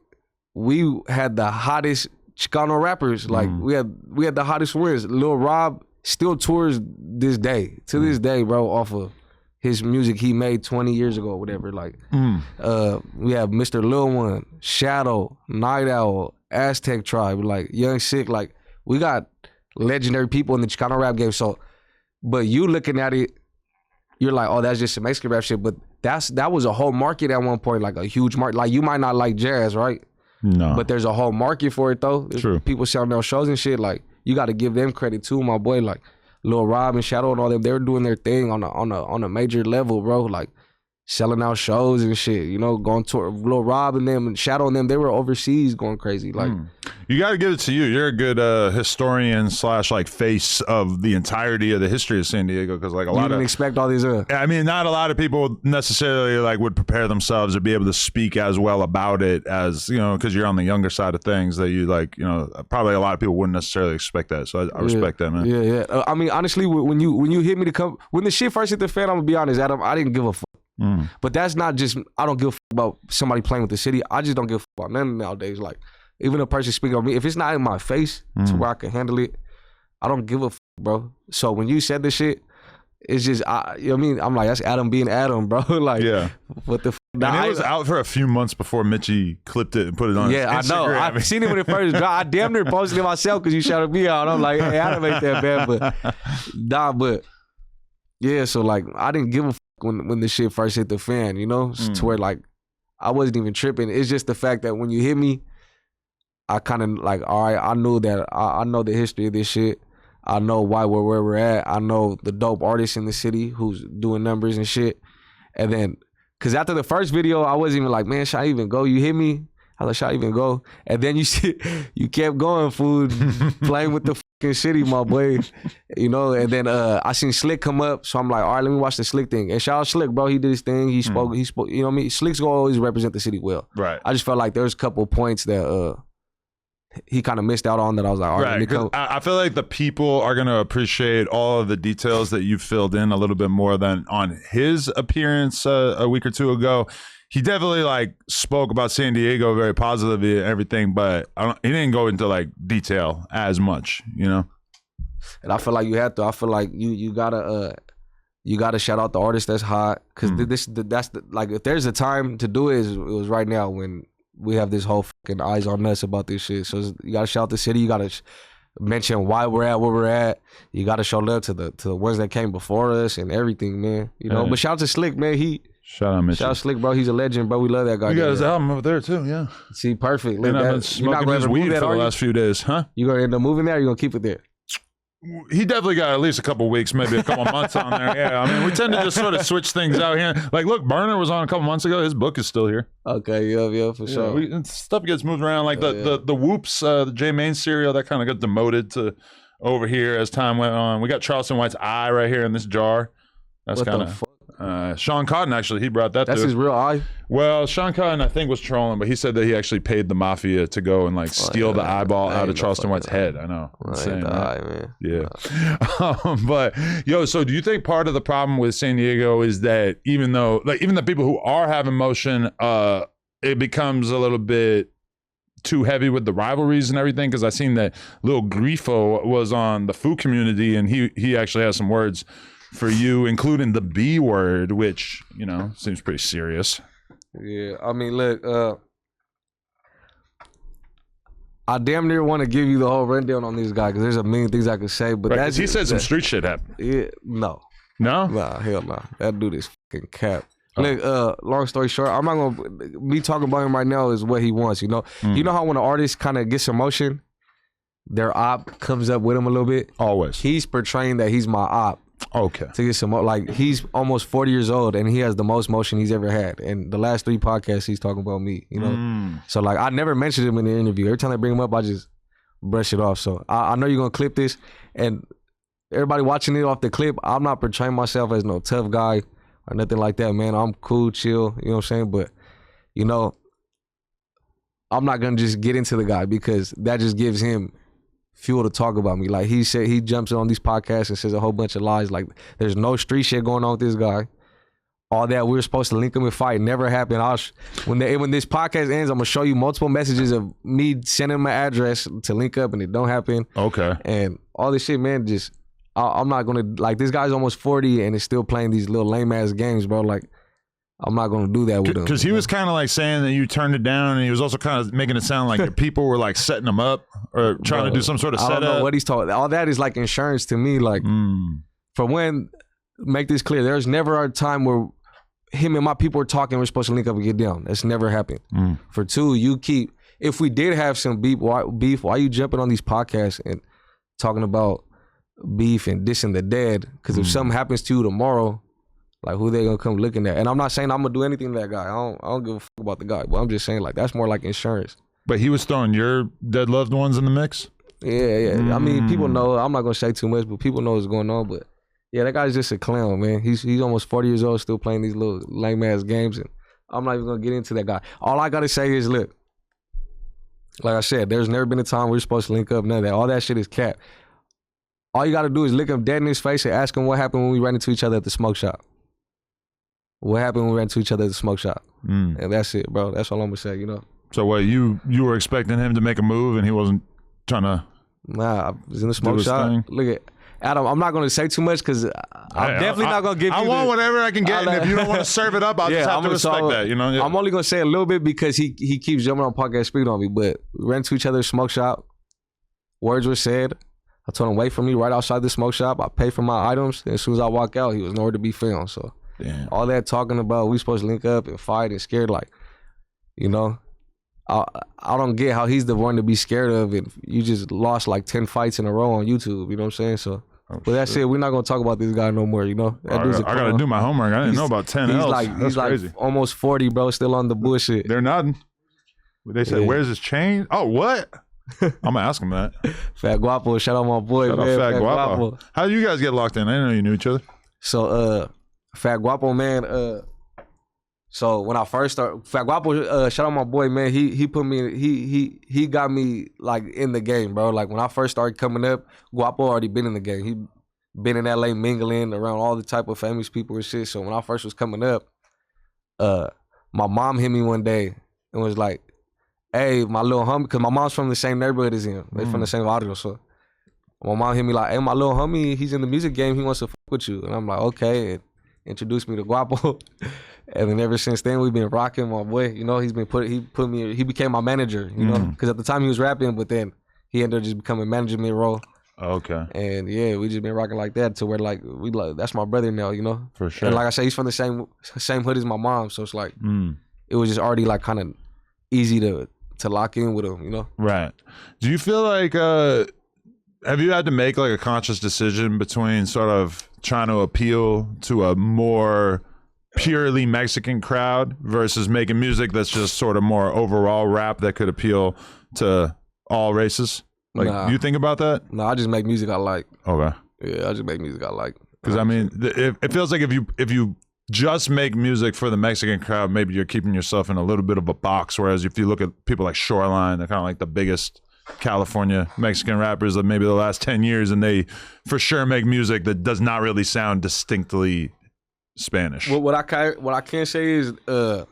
we had the hottest Chicano rappers. Like we had the hottest winners. Lil Rob still tours this day, to this day, bro, off of his music he made 20 years ago or whatever. Like we have Mr. Lil One, Shadow, Night Owl, Aztec Tribe, like Young Sick. Like we got legendary people in the Chicano rap game. So, but you looking at it, you're like, oh, that's just some Mexican rap shit. But that was a whole market at one point, like a huge market. Like you might not like jazz, right? No. But there's a whole market for it though. There's True. People selling their shows and shit. Like you got to give them credit too, my boy. Like Lil Rob and Shadow and all them, they were doing their thing on a major level, bro. Like selling out shows and shit. You know, going to Lil Rob and them and Shadow and them, they were overseas going crazy. Like you got to give it to you. You're a good historian / like face of the entirety of the history of San Diego, because like a lot didn't of expect all these. I mean, not a lot of people necessarily like would prepare themselves to be able to speak as well about it as, you know, because you're on the younger side of things that you like, you know, probably a lot of people wouldn't necessarily expect that. So I respect that, man. Yeah. I mean, honestly, when you hit me to come, when the shit first hit the fan, I'm gonna be honest, Adam, I didn't give a fuck. But that's not just, I don't give a fuck about somebody playing with the city. I just don't give a fuck about nothing nowadays. Like, even a person speaking on me, if it's not in my face to where I can handle it, I don't give a fuck, bro. So when you said this shit, it's just, you know what I mean? I'm like, that's Adam being Adam, bro. Like, what the fuck? And it was out for a few months before Mitchie clipped it and put it on his Instagram. I know. I've seen it when it first dropped. I damn near posted it myself because you shouted me out. I'm like, hey, Adam ain't that bad, but yeah, so like, I didn't give a fuck when the shit first hit the fan, you know? To where like, I wasn't even tripping. It's just the fact that when you hit me, I kind of like, all right, I knew that, I know the history of this shit. I know why we're where we're at. I know the dope artists in the city who's doing numbers and shit. And then, cause after the first video, I wasn't even like, man, should I even go? You hit me? I was like, should I even go? And then you kept going, food, playing with the fucking city, my boy. You know, and then I seen Slick come up, so I'm like, all right, let me watch the Slick thing. And shout out Slick, bro. He did his thing. He spoke, you know what I mean? Slick's gonna always represent the city well. Right. I just felt like there was a couple of points that he kind of missed out on that I was like, all right, let me come. I feel like the people are going to appreciate all of the details that you filled in a little bit more than on his appearance a week or two ago. He definitely like spoke about San Diego very positively and everything, but he didn't go into like detail as much, you know? And I feel like you have to. I feel like you gotta shout out the artist that's hot, because that's like, if there's a time to do it, it was right now when we have this whole fucking eyes on us about this shit. So you gotta shout out the city. You gotta mention why we're at where we're at. You gotta show love to the ones that came before us and everything, man. You know. But shout out to Slick, man. Shout out Mitchell. Shout out Slick, bro. He's a legend, bro. We love that guy. You got his album over there too, yeah. See, perfect. And I've been smoking his weed for the last few days, huh? You gonna end up moving there? Or you gonna keep it there? He definitely got at least a couple weeks, maybe a couple months on there. Yeah, I mean, we tend to just sort of switch things out here. Like, look, Burner was on a couple months ago. His book is still here. Okay, yeah, for sure. Stuff gets moved around. Like the Whoops, the J Main cereal, that kind of got demoted to over here as time went on. We got Charleston White's eye right here in this jar. That's kind of Sean Cotton, actually, he brought that. That's his real eye? Well, Sean Cotton, I think, was trolling, but he said that he actually paid the mafia to go and like steal the eyeball out of Charleston White's head. I know. Insane, right? Man. Yeah. But yo, so do you think part of the problem with San Diego is that even though, like, even the people who are having motion, it becomes a little bit too heavy with the rivalries and everything? Because I seen that Lil Grifo was on the Foo Community, and he actually has some words for you, including the B word, which, you know, seems pretty serious. Yeah, I mean, look, I damn near want to give you the whole rundown on this guy because there's a million things I could say, but Right, he said some street shit happened. Yeah, no. No? Nah, hell nah. That dude is fucking cap. Look, long story short, I'm not gonna be talking about him right now is what he wants, you know? You know how when an artist kind of gets some motion, their op comes up with him a little bit? Always. He's portraying that he's my op. Okay. To get some, like, he's almost 40 years old and he has the most motion he's ever had. And the last 3 podcasts, he's talking about me, you know? So, like, I never mentioned him in the interview. Every time I bring him up, I just brush it off. So, I know you're going to clip this. And everybody watching it off the clip, I'm not portraying myself as no tough guy or nothing like that, man. I'm cool, chill, you know what I'm saying? But, you know, I'm not going to just get into the guy because that just gives him fuel to talk about me. Like he said, he jumps on these podcasts and says a whole bunch of lies. Like there's no street shit going on with this guy. All that we were supposed to link him and fight never happened. When this podcast ends, I'm gonna show you multiple messages of me sending him my address to link up, and it don't happen. Okay. And all this shit, man, just I'm not gonna, like, this guy's almost 40 and is still playing these little lame ass games, bro. Like, I'm not gonna do that with him. Because he was kind of like saying that you turned it down, and he was also kind of making it sound like your people were like setting him up or trying to do some sort of setup. I don't know what he's talking. All that is like insurance to me. Like, for when, make this clear, there's never a time where him and my people were talking, we're supposed to link up and get down. That's never happened. For 2, if we did have some beef, why you jumping on these podcasts and talking about beef and dissing the dead? Because if something happens to you tomorrow, like, who they gonna come looking at? And I'm not saying I'm gonna do anything to that guy. I don't give a fuck about the guy. But I'm just saying, like, that's more like insurance. But he was throwing your dead loved ones in the mix? Yeah. I mean, people know. I'm not gonna say too much, but people know what's going on. But yeah, that guy's just a clown, man. He's almost 40 years old, still playing these little lame ass games, and I'm not even gonna get into that guy. All I gotta say is, look, like I said, there's never been a time we're supposed to link up. None of that. All that shit is cap. All you gotta do is look him dead in his face and ask him what happened when we ran into each other at the smoke shop. What happened when we ran into each other at the smoke shop? And that's it, bro. That's all I'm gonna say, you know? So what, you were expecting him to make a move and he wasn't trying to? Nah, I was in the smoke shop. Look at Adam, I'm not gonna say too much because I'm definitely not gonna give you. I want whatever I can get, and if you don't want to serve it up, I'll just have to respect that, you know? Yeah. I'm only gonna say a little bit because he keeps jumping on podcast speed on me, but we ran into each other at the smoke shop. Words were said. I told him, wait for me right outside the smoke shop. I paid for my items, and as soon as I walk out, he was nowhere to be found, so. Damn. All that talking about we supposed to link up and fight and scared, like, you know, I don't get how he's the one to be scared of it. You just lost like 10 fights in a row on YouTube, you know what I'm saying? So, but that's it. We're not gonna talk about this guy no more, you know? That dude's a clown. I gotta do my homework. I didn't know about 10 L's. He's crazy. like almost 40, bro, still on the bullshit. They're nodding. They said, where's his chain? Oh, what? I'm gonna ask him that. Fat Guapo, shout out my boy, shout man. Out Fat Guapo. How did you guys get locked in? I didn't know you knew each other. So, Fat Guapo, man. So when I first started, Fat Guapo, shout out my boy, man. He put me, he got me like in the game, bro. Like when I first started coming up, Guapo already been in the game. He been in LA mingling around all the type of famous people and shit. So when I first was coming up, my mom hit me one day and was like, "Hey, my little homie," because my mom's from the same neighborhood as him. They from the same barrio, so. My mom hit me like, "Hey, my little homie, he's in the music game. He wants to fuck with you." And I'm like, "Okay." And introduced me to Guapo. And then ever since then, we've been rocking, my boy. You know, he became my manager, you know, because at the time he was rapping, but then he ended up just becoming management role. Okay. And yeah, we just been rocking like that to where like, that's my brother now, you know? For sure. And like I said, he's from the same hood as my mom. So it's like, it was just already like kind of easy to lock in with him, you know? Right. Do you feel like, have you had to make like a conscious decision between sort of trying to appeal to a more purely Mexican crowd versus making music that's just sort of more overall rap that could appeal to all races? Like, do you think about that? No, I just make music I like. Okay. Yeah, I just make music I like. Because I mean, it feels like if you just make music for the Mexican crowd, maybe you're keeping yourself in a little bit of a box. Whereas if you look at people like Shoreline, they're kind of like the biggest California Mexican rappers of maybe the last 10 years, and they for sure make music that does not really sound distinctly Spanish. Well, what I can say is, like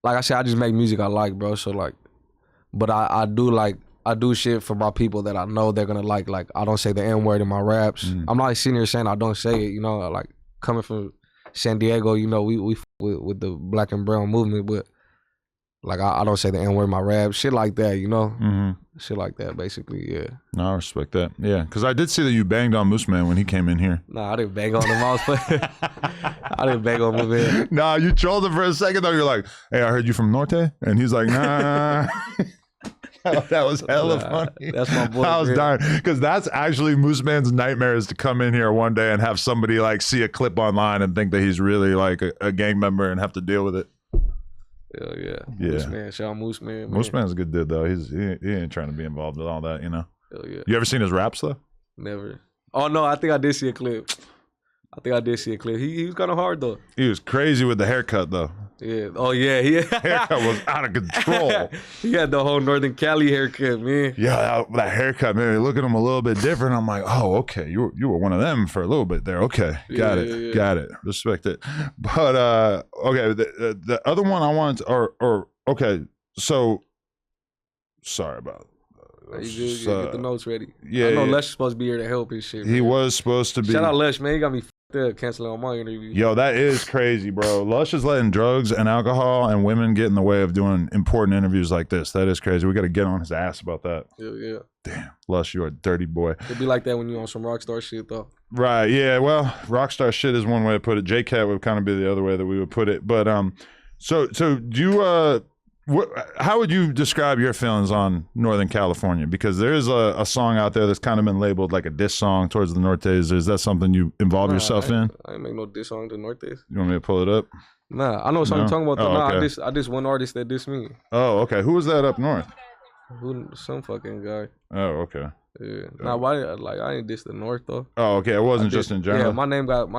I said, I just make music I like, bro. So like, but I do shit for my people that I know they're gonna like. Like, I don't say the N-word in my raps. I'm not sitting here saying I don't say it, you know. Like, coming from San Diego, you know, we with the black and brown movement, but Like I don't say the N-word in my rap, shit like that, you know? Mm-hmm. Shit like that, basically, yeah. No, I respect that. Yeah, because I did see that you banged on Moose Man when he came in here. Nah, I didn't bang on him. I didn't bang on him, man. Nah, you trolled him for a second though. You're like, "Hey, I heard you from Norte," and he's like, "Nah." That was hella funny. That's my boy. I was man. dying because that's actually Moose Man's nightmare is to come in here one day and have somebody like see a clip online and think that he's really like a gang member and have to deal with it. Hell yeah. Yeah. Moose Man. Shout out Moose Man. Man. Moose Man's a good dude though. He ain't trying to be involved with all that, you know. Hell yeah. You ever seen his raps though? Never. Oh no, I think I did see a clip. He was kind of hard though. He was crazy with the haircut though. Yeah. Oh yeah. Haircut was out of control. He had the whole Northern Cali haircut, man. Yeah, that haircut made me look at him a little bit different. I'm like, oh, okay, you were one of them for a little bit there. Okay, got it, respect it. But okay, the other one I want, okay, so sorry about. You good? Get the notes ready. Yeah, I know Lesh is supposed to be here to help his shit. Man. He was supposed to be. Shout out Lesh, man. He got me f***ed up canceling on my interview. Yo, that is crazy, bro. Lush is letting drugs and alcohol and women get in the way of doing important interviews like this. That is crazy. We got to get on his ass about that. Yeah. Damn, Lush, you're a dirty boy. It'd be like that when you on some rockstar shit, though. Right, yeah. Well, rockstar shit is one way to put it. J-Cat would kind of be the other way that we would put it. But so do you how would you describe your feelings on Northern California? Because there is a song out there that's kind of been labeled like a diss song towards the Nortes. Is that something you involve yourself in? I ain't make no diss song to Nortes. You want me to pull it up? Nah, I know what you're talking about. Oh, Nah, okay. I diss one artist that diss me. Oh, okay. Who was that up north? Some fucking guy. Oh, okay. Yeah. Nah, why? Like I ain't diss the North though. Oh, okay. It wasn't just in general. Yeah, my name got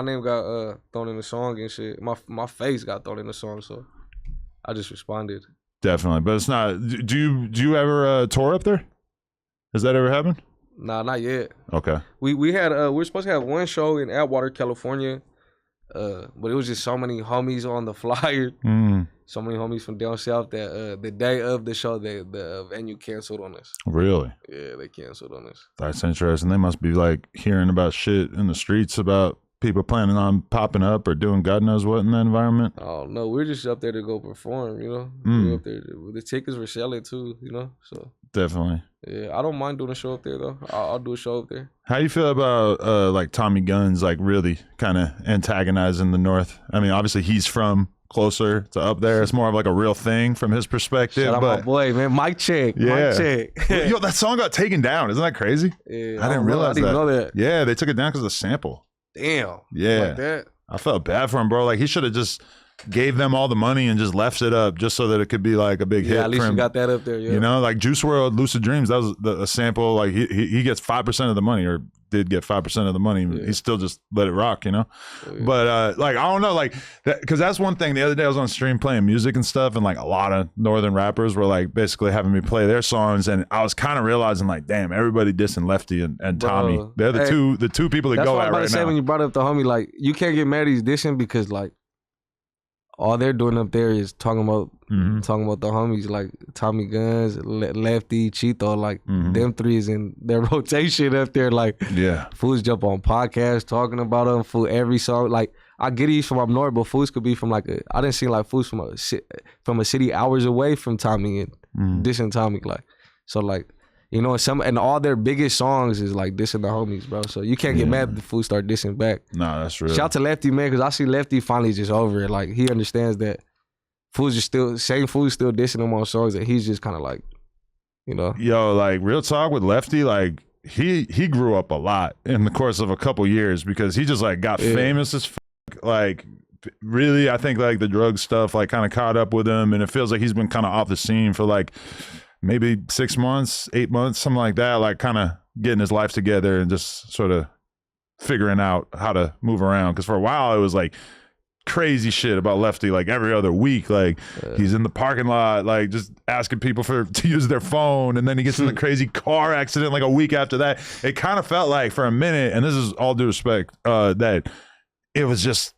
thrown in the song and shit. My face got thrown in the song, so I just responded. Definitely, but it's not. Do you ever tour up there? Has that ever happened? Nah, not yet. Okay. We were supposed to have one show in Atwater, California, but it was just so many homies on the flyer. So many homies from down south that the day of the show, the venue canceled on us. Really? Yeah, they canceled on us. That's interesting. They must be like hearing about shit in the streets about people planning on popping up or doing God knows what in that environment. Oh no, we're just up there to go perform, you know. We're up there. The tickets were selling too, you know. So definitely. Yeah, I don't mind doing a show up there though. I'll do a show up there. How you feel about like Tommy Guns like really kind of antagonizing the North? I mean, obviously he's from closer to up there. It's more of like a real thing from his perspective. Shout out my boy, man. Mic check. Yeah. Mic check. Yo, that song got taken down. Isn't that crazy? Yeah, I didn't realize that. I didn't know that. Yeah, they took it down because of the sample. Damn. Yeah. Like that. I felt bad for him, bro. Like he should have just gave them all the money and just left it up just so that it could be like a big hit. Yeah, at least for him. you got that up there. Yeah. You know, like Juice WRLD, Lucid Dreams. That was a sample. Like he gets 5% of the money, or did get 5% of the money. Yeah. He still just let it rock, you know. Yeah. But like I don't know, like because that's one thing. The other day I was on stream playing music and stuff, and like a lot of northern rappers were like basically having me play their songs, and I was kind of realizing like, damn, everybody dissing Lefty and Tommy. They're the two people that go at right now. That's what I was about to say when you brought up the homie. Like you can't get mad at these dissing because like all they're doing up there is talking about the homies like Tommy Guns, Lefty, Cheeto, like them three is in their rotation up there. Like fools jump on podcasts talking about them. Fool every song. Like I get he's from up north, but fools could be from like I didn't see like fools from a city hours away from Tommy and dissing Tommy. Like so like. You know, and all their biggest songs is like dissing the homies, bro. So you can't get mad if the fools start dissing back. Nah, that's real. Shout out to Lefty, man, because I see Lefty finally just over it. Like he understands that fools are still dissing him on songs that he's just kind of like, you know. Yo, like real talk with Lefty, like he grew up a lot in the course of a couple years because he just like got famous as fuck. Like really, I think like the drug stuff like kind of caught up with him, and it feels like he's been kind of off the scene for like maybe 6 months, 8 months, something like that, like kind of getting his life together and just sort of figuring out how to move around. Because for a while, it was like crazy shit about Lefty, like every other week. Like he's in the parking lot, like just asking people to use their phone. And then he gets in the crazy car accident like a week after that. It kind of felt like for a minute, and this is all due respect, that it was just,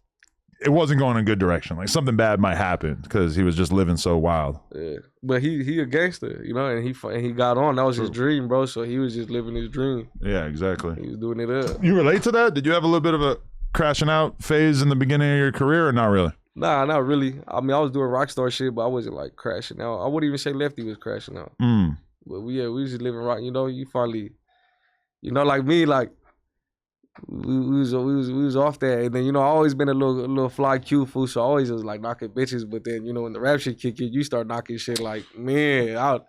it wasn't going in a good direction. Like something bad might happen because he was just living so wild. Yeah, but he a gangster, you know, and he got on. That was his dream, bro. So he was just living his dream. Yeah, exactly. He was doing it up. You relate to that? Did you have a little bit of a crashing out phase in the beginning of your career, or not really? Nah, not really. I mean, I was doing rockstar shit, but I wasn't like crashing out. I wouldn't even say Lefty was crashing out. But we was just living rock. You know, you finally, you know, like me, like we was off that, and then you know, I always been a little fly cute fool, so I always was like knocking bitches. But then you know, when the rap shit kick in, you start knocking shit like, man, I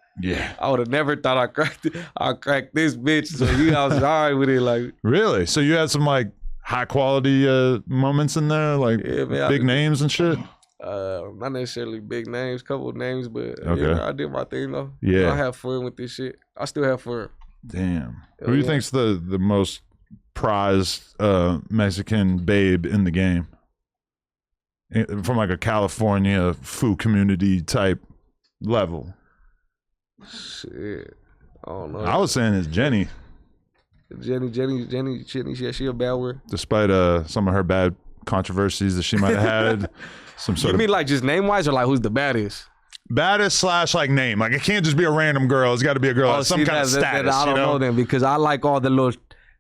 would have never thought I cracked this bitch. So I was all right with it, like. Really? So you had some like high quality moments in there, like big names and shit? Not necessarily big names, couple of names, but okay. I did my thing though. Yeah. You know, I have fun with this shit. I still have fun. Damn. Who do you think's the most prized Mexican babe in the game? From like a California food community type level. Shit. I don't know. I was saying it's Jenny. Jenny, yeah, she a bad word. Despite some of her bad controversies that she might have had. Some sort you mean like just name-wise or like who's the baddest? Baddest / like name. Like it can't just be a random girl. It's got to be a girl with some kind of status. I don't know them because I like all the little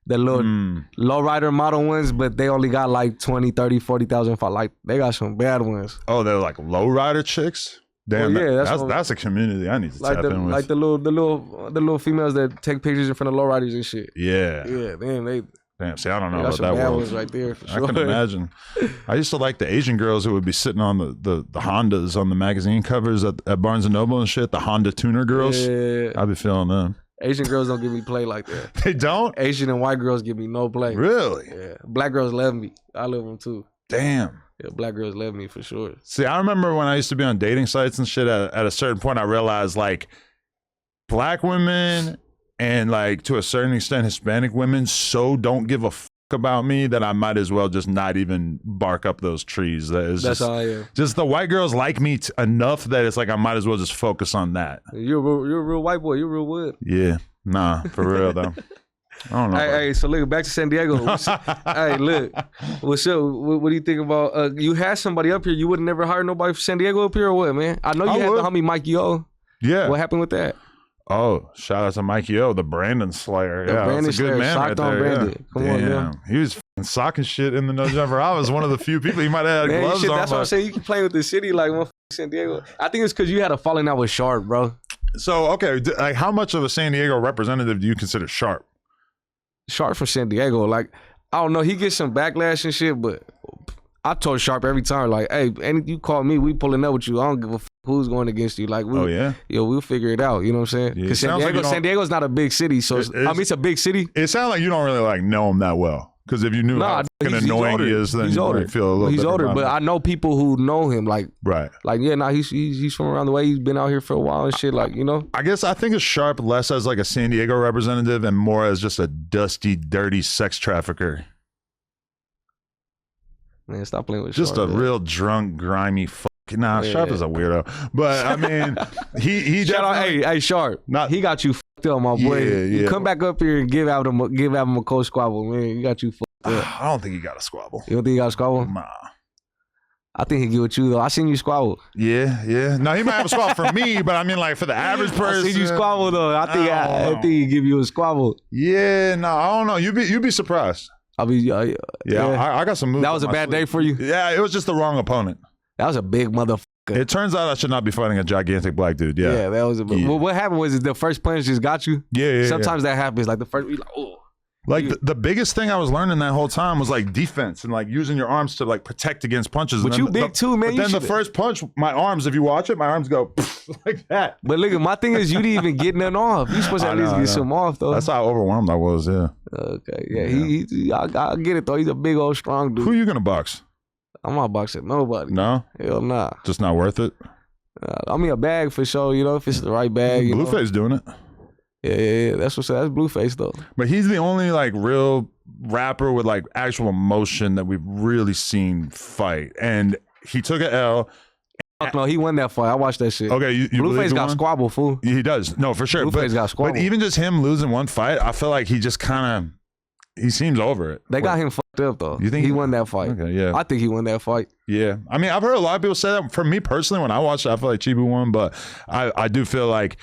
lowrider model ones, but they only got like 20, 30, 40,000. Like they got some bad ones. Oh, they're like lowrider chicks? Damn, that's a community I need to tap in with. Like the little females that take pictures in front of lowriders and shit. Yeah. Yeah, Damn, see, I don't know about that bad world. ones right there for sure. I can imagine. I used to like the Asian girls who would be sitting on the Hondas on the magazine covers at Barnes & Noble and shit, the Honda tuner girls. Yeah. I'd be feeling them. Asian girls don't give me play like that. They don't? Asian and white girls give me no play. Really? Yeah. Black girls love me. I love them too. Damn. Yeah, black girls love me for sure. See, I remember when I used to be on dating sites and shit, at a certain point I realized like black women and like to a certain extent Hispanic women so don't give a fuck about me that I might as well just not even bark up those trees. That's how I am. Just the white girls like me enough that it's like I might as well just focus on that. You're a real white boy. You're real wood. Yeah. Nah, for real though. I don't know. Hey, so look, back to San Diego. Hey, look. What's up? What do you think about, you had somebody up here, you would have never hired nobody from San Diego up here or what, man? I know you had the homie Mikey O. Yeah. What happened with that? Oh, shout out to Mikey O, the Brandon Slayer. The Brandon that's a good Slayer, man right there. Brandon. Come on, man. He was f***ing socking shit in the no jumper. I was one of the few people. He might have had gloves on. That's what I'm saying. You can play with the city like San Diego. I think it's because you had a falling out with Sharp, bro. So, okay, like how much of a San Diego representative do you consider Sharp? Sharp from San Diego. Like, I don't know. He gets some backlash and shit, but I told Sharp every time, like, hey, you call me, we pulling up with you. I don't give a f who's going against you. Like, we'll figure it out. You know what I'm saying? Because San Diego's not a big city, so it's a big city. It sounds like you don't really like know him that well. Because if you knew how fucking annoying he is, then you might feel a little bit. He's older, but I know people who know him. Like, right. Like, he's from around the way. He's been out here for a while and shit. Like, you know. I guess I think of Sharp less as like a San Diego representative and more as just a dusty, dirty sex trafficker. Man, stop playing with Sharp. Just a real drunk, grimy Sharp is a weirdo. But I mean, he definitely. Hey, Sharp. He got you fucked up, my boy. You come back up here and give Adam a cold squabble, man. He got you fucked up. I don't think he got a squabble. You don't think he got a squabble? Nah. I think he get with you though. I seen you squabble. Yeah. No, he might have a squabble for me, but I mean, like for the average person, I seen you squabble though. I think he give you a squabble. Yeah, no, I don't know. You'd be surprised. I'll be. I got some moves. That was a bad day for you. Yeah, it was just the wrong opponent. That was a big motherfucker. It turns out I should not be fighting a gigantic black dude. Yeah, that was. Well, what happened was the first punch just got you. Yeah. Sometimes that happens. Like the first, you like, oh. Like the biggest thing I was learning that whole time was like defense and like using your arms to like protect against punches. But you big too, man. But then the first punch, my arms, if you watch it, my arms go like that. But look, my thing is you didn't even get nothing off. You supposed to at least get some off though. That's how overwhelmed I was. Yeah. Okay. Yeah. I get it though. He's a big old strong dude. Who are you gonna box? I'm not boxing nobody. No. Hell nah. Just not worth it. I mean a bag for sure. You know if it's the right bag. Blueface doing it. Yeah. That's Blueface though. But he's the only like real rapper with like actual emotion that we've really seen fight, and he took an L. Fuck no, he won that fight. I watched that shit. Okay, you Blueface got squabble, fool. He does, no, for sure. Blueface got squabble. But even just him losing one fight, I feel like he just kind of, he seems over it. They got him fucked up though. You think he won that fight? Okay, yeah. I think he won that fight. Yeah, I mean, I've heard a lot of people say that. For me personally, when I watched it, I feel like Chibu won, but I do feel like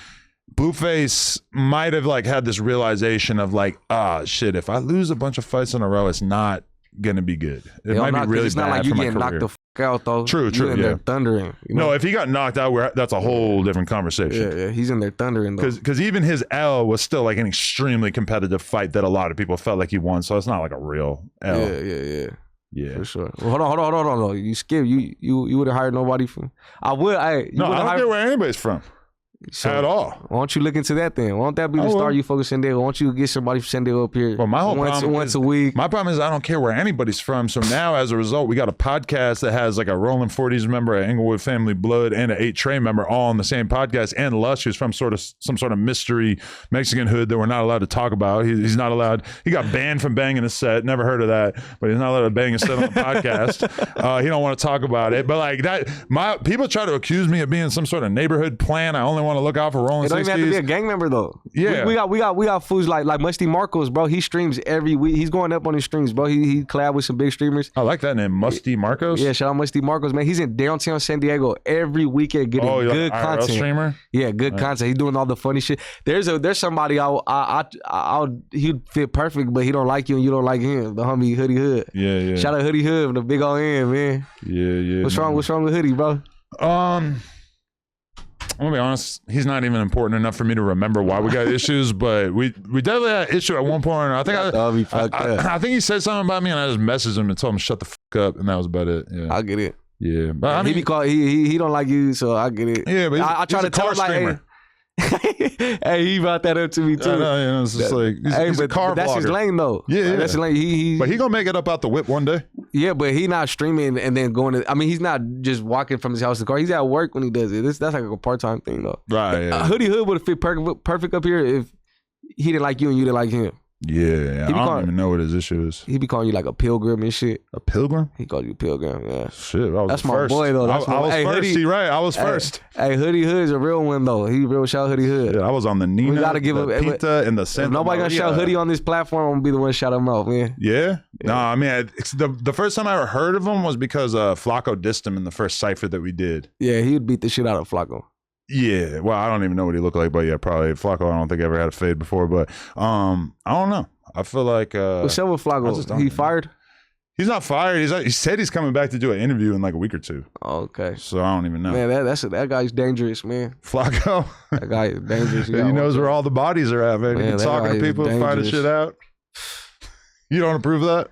Blueface might have like had this realization of like, shit, if I lose a bunch of fights in a row, it's not gonna be good. It Hell might nah, be really it's not bad like you for my getting knocked career. the out though. True, You true, in yeah. there thundering. You know? No, if he got knocked out, that's a whole different conversation. Yeah, he's in there thundering though. Because even his L was still like an extremely competitive fight that a lot of people felt like he won. So it's not like a real L. Yeah. For sure. Well, hold on. You skip. You would have hired nobody from. I would. I don't care where anybody's from. At all. Why don't you look into that then? Why don't that be the star you focus San Diego? Why don't you get somebody from San Diego up here? Well, my whole problem once a week. My problem is I don't care where anybody's from. So now, as a result, we got a podcast that has like a Rolling 40s member, an Englewood Family Blood, and an 8 Train member all on the same podcast. And Lush, who's from some sort of mystery Mexican hood that we're not allowed to talk about. He's not allowed. He got banned from banging a set. Never heard of that, but he's not allowed to bang a set on the podcast. He don't want to talk about it. But like that, people try to accuse me of being some sort of neighborhood plan. I only want to look out for Rolling. It don't even have to be a gang member though. Yeah, we got fools like Musty Marcos, bro. He streams every week. He's going up on his streams, bro. He collab with some big streamers. I like that name, Musty Marcos. Yeah, shout out Musty Marcos, man. He's in downtown San Diego every weekend getting good like content. IRL streamer? Yeah, good content. He's doing all the funny shit. There's somebody he'd fit perfect, but he don't like you and you don't like him. The homie Hoodie Hood. Yeah. Shout out Hoodie Hood from the big old end, man. Yeah. What's wrong with Hoodie, bro? I'm gonna be honest, he's not even important enough for me to remember why we got issues, but we definitely had an issue at one point. I think he said something about me and I just messaged him and told him shut the fuck up, and that was about it. Yeah. I get it. Yeah. But I mean, he don't like you, so I get it. Yeah, but I try to tell him like, hey, he brought that up to me too. It's just like he's a car that's blogger. his lane though. Yeah. That's his lane. But he gonna make it up out the whip one day. Yeah, but he not streaming and then going to. I mean, he's not just walking from his house to the car. He's at work when he does it. That's like a part-time thing though. Right. Yeah. Hoodie Hood would have fit perfect up here if he didn't like you and you didn't like him. Yeah, I don't even know what his issue is. He be calling you like a pilgrim and shit. A pilgrim? He called you pilgrim, yeah. Shit, that's my boy though. I was first. Hoodie, Right, I was first. Hey, Hoodie Hood's a real one though. He real shout Hoodie Hood. Yeah, I was on the Nina, we gotta give the him Pita, and the Santa If nobody Maria. gonna shout Hoodie on this platform, I'm gonna be the one to shout him out, man. Yeah? No, I mean, it's the first time I ever heard of him was because Flacco dissed him in the first cipher that we did. Yeah, he would beat the shit out of Flacco. Yeah, well, I don't even know what he looked like, but yeah, probably Flacco. I don't think I ever had a fade before, but I don't know. I feel like what's up with Flacco? He fired? He's not fired. He said he's coming back to do an interview in like a week or two. Okay. So I don't even know. Man, that guy's dangerous, man. Flacco. That guy is dangerous. He knows where all the bodies are at, man. He's talking to people, finding shit out. You don't approve of that?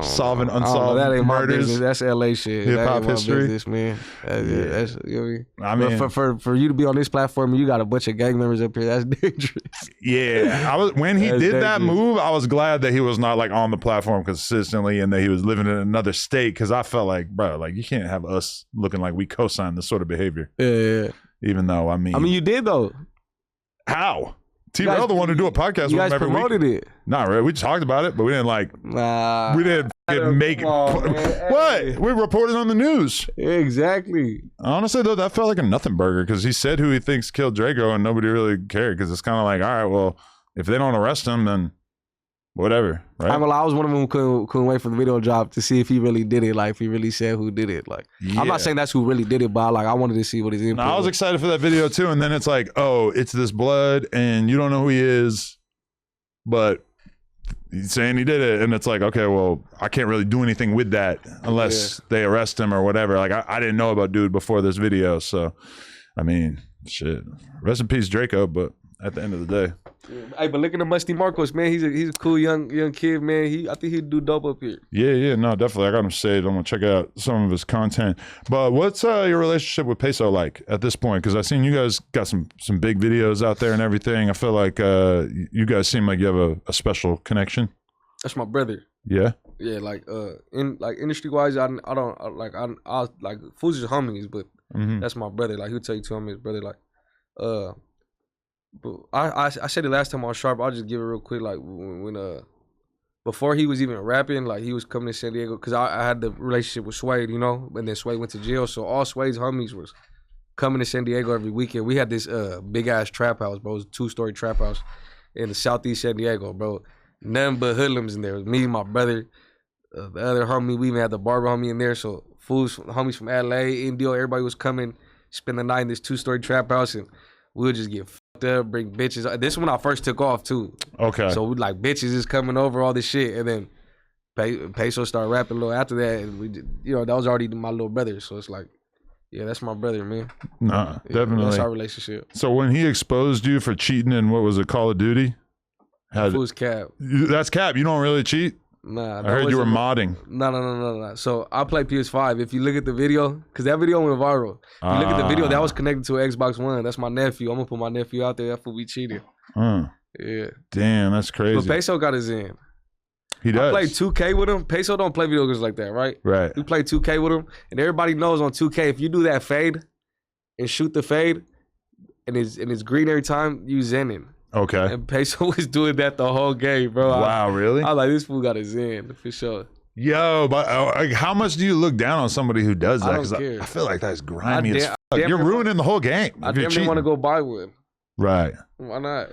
Solving unsolved that ain't murders. My business. That's LA shit. Hip hop history, business, man. That's you know I mean, for you to be on this platform, you got a bunch of gang members up here. That's dangerous. Yeah, when he did that move, I was glad that he was not like on the platform consistently and that he was living in another state, because I felt like, bro, like you can't have us looking like we co-sign this sort of behavior. Yeah. Even though I mean, you did though. How? T-Rail the one to do a podcast you with guys him every promoted week. it. Not really. We talked about it, but we didn't like. Nah. We didn't make. What? We reported on the news. Exactly. Honestly, though, that felt like a nothing burger because he said who he thinks killed Draco, and nobody really cared because it's kind of like, all right, well, if they don't arrest him, then whatever, right? I was one of them who couldn't wait for the video drop to see if he really did it. Like, if he really said who did it. Like, yeah. I'm not saying that's who really did it, but I wanted to see what his input was. I was excited for that video too, and then it's like, oh, it's this blood, and you don't know who he is, but he's saying he did it, and it's like, okay, well, I can't really do anything with that unless they arrest him or whatever. Like, I didn't know about dude before this video, so I mean, shit. Rest in peace, Draco, but at the end of the day. Hey, but look at the Musty Marcos, man. He's a cool young kid, man. I think he'd do dope up here. Yeah, no, definitely. I got him saved. I'm gonna check out some of his content. But what's your relationship with Peysoh like at this point? Because I've seen you guys got some big videos out there and everything. I feel like you guys seem like you have a special connection. That's my brother. Yeah. Yeah, like industry wise, I like fools is homies, but that's my brother. Like he'll tell you to him his brother. Like, but I said it last time on Sharp. I'll just give it real quick. Like when before he was even rapping, like he was coming to San Diego because I had the relationship with Suede, you know, and then Suede went to jail. So all Suede's homies was coming to San Diego every weekend. We had this big ass trap house, bro. It was a 2-story trap house in the southeast San Diego, bro. Nothing but hoodlums in there. It was me, my brother, the other homie. We even had the barber homie in there. So homies from LA, Indio, everybody was coming, spend the night in this 2-story trap house, and we would just get fucked up, bring bitches. This is when I first took off too. Okay. So we like bitches is coming over, all this shit, and then Peysoh started rapping a little after that, and that was already my little brother. So it's like, yeah, that's my brother, man. Nah, definitely. That's our relationship. So when he exposed you for cheating in what was it, Call of Duty? It was cap. That's cap. You don't really cheat? Nah. I heard you were modding. No. So I play PS5. If you look at the video, because that video went viral. If you look at the video, that was connected to an Xbox One. That's my nephew. I'm gonna put my nephew out there. That's what we cheated. Yeah. Damn, that's crazy. But Peysoh got his in. He does. I played 2K with him. Peysoh don't play video games like that, right? Right. We play 2K with him, and everybody knows on 2K, if you do that fade and shoot the fade, and it's green every time, you zenning. Okay. And Peysoh was doing that the whole game, bro. Wow, really? I was like, this fool got his in for sure. Yo, but how much do you look down on somebody who does that? I don't care. I feel like that's grimy as fuck. damn You're near ruining the whole game. I definitely want to go buy one. Right. Why not?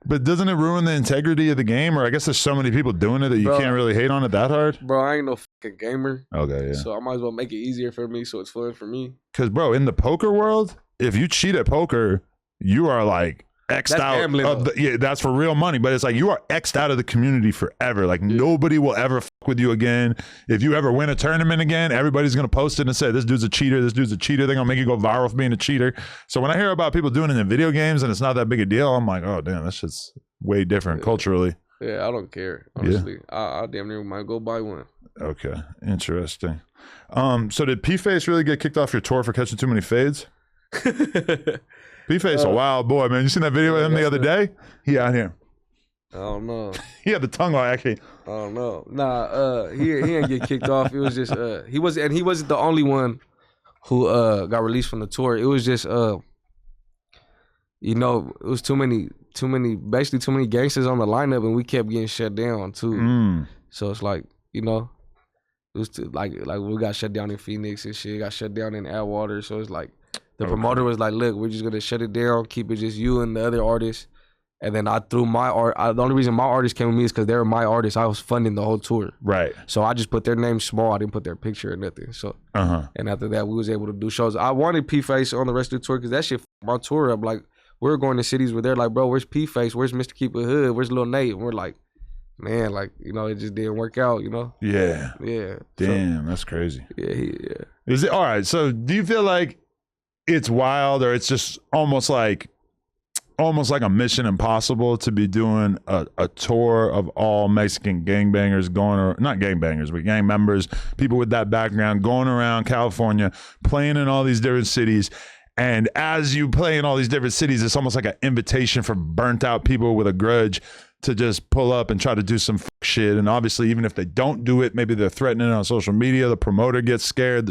But doesn't it ruin the integrity of the game? Or I guess there's so many people doing it that you can't really hate on it that hard? Bro, I ain't no fucking gamer. Okay, yeah. So I might as well make it easier for me so it's fun for me. Because, bro, in the poker world, if you cheat at poker, you are like X'd out. Gambling, That's for real money. But it's like you are X'd out of the community forever. Like nobody will ever fuck with you again. If you ever win a tournament again, everybody's going to post it and say, this dude's a cheater. This dude's a cheater. They're going to make you go viral for being a cheater. So when I hear about people doing it in video games and it's not that big a deal, I'm like, oh, damn, that shit's way different culturally. Yeah, I don't care. Honestly, I damn near might go buy one. Okay, interesting. So did P-Face really get kicked off your tour for catching too many fades? P-Face a wild boy, man. You seen that video of him the other day? He out here. I don't know. He had the tongue out, actually. I don't know. Nah, he didn't get kicked off. It was just he wasn't the only one who got released from the tour. It was just it was too many gangsters on the lineup, and we kept getting shut down too. So it's like, it was like we got shut down in Phoenix and shit, got shut down in Atwater. So it's like the promoter was like, look, we're just gonna shut it down, keep it just you and the other artists. And then I threw my art. The only reason my artists came with me is because they were my artists. I was funding the whole tour. Right. So I just put their name small. I didn't put their picture or nothing. So and after that, we was able to do shows. I wanted P-Face on the rest of the tour because that shit f***ed my tour up. Like, we were going to cities where they're like, bro, where's P-Face? Where's Mr. Keep It Hood? Where's Lil Nate? And we're like, man, like, it just didn't work out, Yeah. Yeah. Damn, that's crazy. Yeah. Is it all right? So do you feel like it's wild, or it's just almost like a Mission Impossible to be doing a tour of all Mexican gangbangers not gangbangers, but gang members, people with that background going around California, playing in all these different cities. And as you play in all these different cities, it's almost like an invitation for burnt out people with a grudge to just pull up and try to do some shit. And obviously, even if they don't do it, maybe they're threatening it on social media. The promoter gets scared.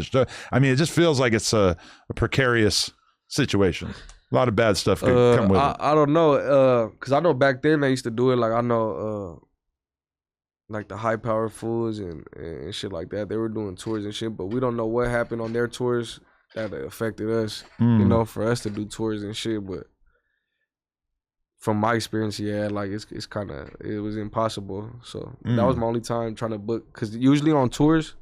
I mean, it just feels like it's a precarious situation. A lot of bad stuff could come with it. I don't know, because I know back then they used to do it. Like, I know, like the High Power Fools and shit like that. They were doing tours and shit, but we don't know what happened on their tours that affected us, for us to do tours and shit. But from my experience, like it's kind of, it was impossible. So that was my only time trying to book, because usually on tours,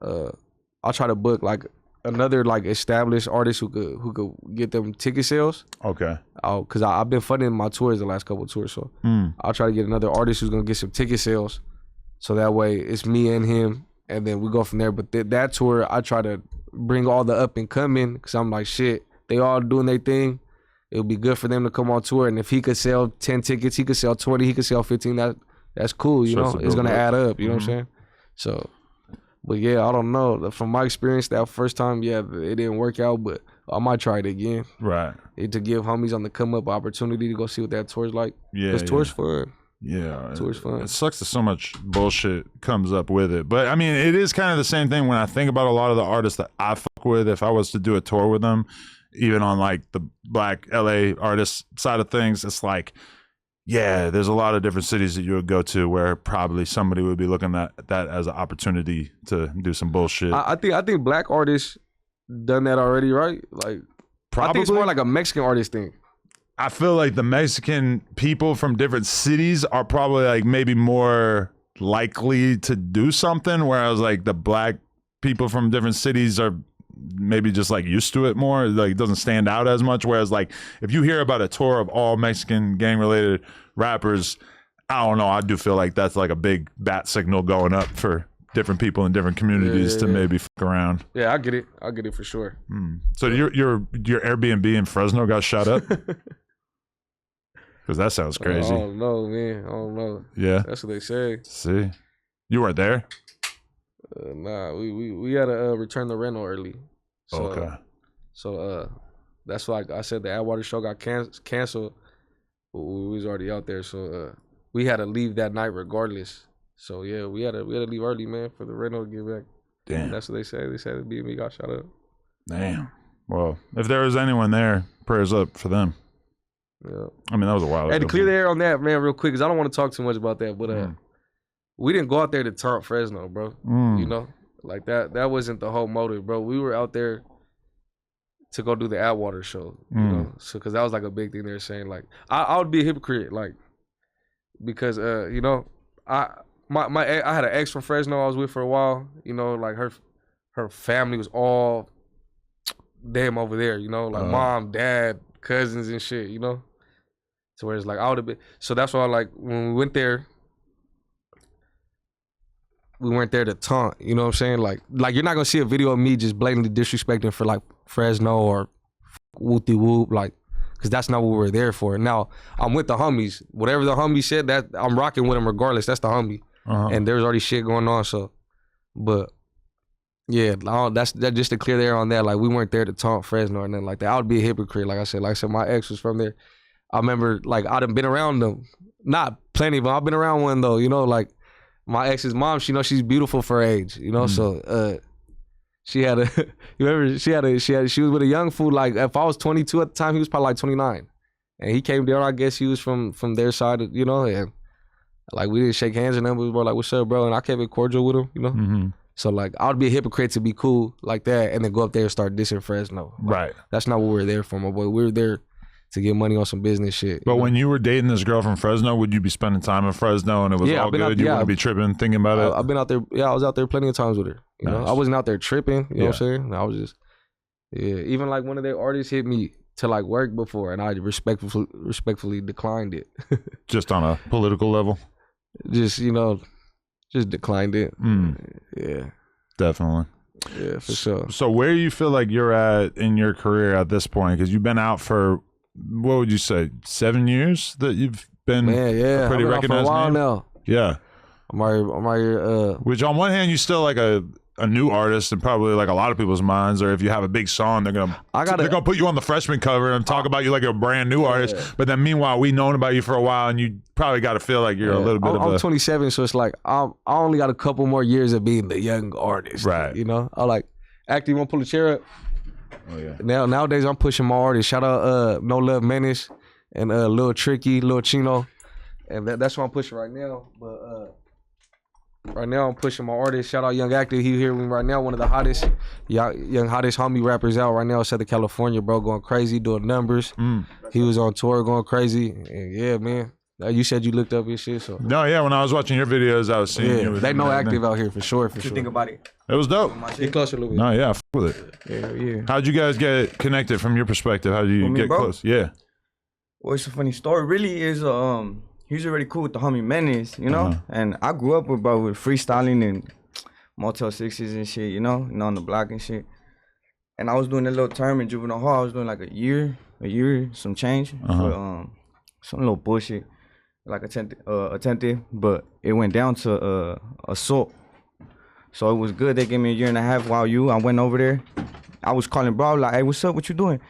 I'll try to book like another like established artist who could get them ticket sales. Okay. Because I've been funding my tours the last couple of tours, so I'll try to get another artist who's gonna get some ticket sales, so that way it's me and him, and then we go from there. But that tour, I try to bring all the up and coming, because I'm like, shit, they all doing their thing. It would be good for them to come on tour, and if he could sell 10 tickets, he could sell 20, he could sell 15. That's cool, It's gonna add up. You know what I'm saying? So. But yeah, I don't know. From my experience, that first time, it didn't work out, but I might try it again. Right. To give homies on the come up opportunity to go see what that tour's like. Yeah. Because tour's fun. Yeah. Tour's fun. It sucks that so much bullshit comes up with it. But I mean, it is kind of the same thing when I think about a lot of the artists that I fuck with. If I was to do a tour with them, even on like the Black LA artist side of things, it's like, yeah, there's a lot of different cities that you would go to where probably somebody would be looking at that as an opportunity to do some bullshit. I think Black artists done that already, right? Like, probably. I think it's more like a Mexican artist thing. I feel like the Mexican people from different cities are probably like maybe more likely to do something, whereas like the Black people from different cities are maybe just like used to it more, like it doesn't stand out as much. Whereas like if you hear about a tour of all Mexican gang related rappers, I don't know. I do feel like that's like a big bat signal going up for different people in different communities to maybe fuck around. Yeah, I get it. I get it for sure. So your Airbnb in Fresno got shot up? Because that sounds crazy. I don't know, man. I don't know. Yeah. That's what they say. See, you weren't there? Nah, we had to return the rental early. So, Okay. So that's why I said the Atwater show got canceled. We was already out there, so we had to leave that night regardless. So yeah, we had to leave early, man, for the rental to get back. Damn. That's what they say. They said the B&B got shot up. Damn. Well, if there was anyone there, prayers up for them. Yeah. I mean, that was a while ago. Hey, to clear the air on that, man, real quick, because I don't want to talk too much about that, but we didn't go out there to taunt Fresno, bro. You know, like that wasn't the whole motive, bro. We were out there to go do the Atwater show, you know, so because that was like a big thing they were saying. Like, I would be a hypocrite, like, because you know, I had an ex from Fresno I was with for a while, you know, like her family was all them over there, you know, like mom, dad, cousins and shit, you know. So where it's like I would have been. So that's why, like, when we went there, we weren't there to taunt. You know what I'm saying? Like you're not gonna see a video of me just blatantly disrespecting for like Fresno or whoopty whoop, like, because that's not what we were there for. Now I'm with the homies. Whatever the homie said, that I'm rocking with him regardless. That's the homie, and there's already shit going on. So, but yeah, that's just to clear the air on that. Like, we weren't there to taunt Fresno or nothing like that. I would be a hypocrite. Like I said, my ex was from there. I remember, like, I'd have been around them. Not plenty, but I've been around one though, you know, like my ex's mom, she knows she's beautiful for her age, you know, so she had a, you remember, she was with a young fool, like, if I was 22 at the time, he was probably like 29. And he came there, I guess he was from their side, you know, and like, we didn't shake hands or nothing, we were like, what's up, bro? And I kept it cordial with him, you know? So, like, I would be a hypocrite to be cool like that and then go up there and start dissing Fresno. Like, right. That's not what we were there for, my boy. We were there to get money on some business shit. But when you were dating this girl from Fresno, would you be spending time in Fresno and it was all good? You wouldn't be tripping, thinking about it? I've been out there. Yeah, I was out there plenty of times with her. You know, I wasn't out there tripping. You know what I'm saying? I was just, even like one of their artists hit me to like work before, and I respectfully declined it. Just on a political level? Just, you know, just declined it. Yeah. Definitely. Yeah, for sure. So where do you feel like you're at in your career at this point? Because you've been out for, what would you say, 7 years that you've been a pretty recognized name? Now. Yeah. I'm right here. Which on one hand, you still like a new artist and probably like a lot of people's minds, or if you have a big song, they're gonna put you on the freshman cover and talk about you like a brand new artist. But then meanwhile, we known about you for a while, and you probably got to feel like you're a little bit I'm 27, so it's like I only got a couple more years of being the young artist. Right. You know, I like actually want to pull a chair up. Oh yeah. Nowadays I'm pushing my artists. Shout out No Love Menace and Lil Tricky, Lil Chino, and that's what I'm pushing right now. But right now I'm pushing my artist. Shout out Young Active. He here with me right now. One of the hottest, young hottest homie rappers out right now. Southern California, bro, going crazy, doing numbers. He was on tour, going crazy. And yeah, man. You said you looked up his shit, so. No, yeah. When I was watching your videos, I was seeing you. They know Active out here for sure. What you think about it? It was dope. Get closer a little bit. No, yeah, with it. Yeah. How'd you guys get connected from your perspective? How'd you get close? Yeah. Well, it's a funny story. Really is he's already cool with the homie Menace, you know? And I grew up with freestyling and Motel 6s and shit, you know, and on the block and shit. And I was doing a little term in juvenile hall. I was doing like a year, some change for some little bullshit, like attempted, but it went down to assault. So it was good. They gave me a year and a half while I went over there. I was calling bro, like, hey, what's up? What you doing?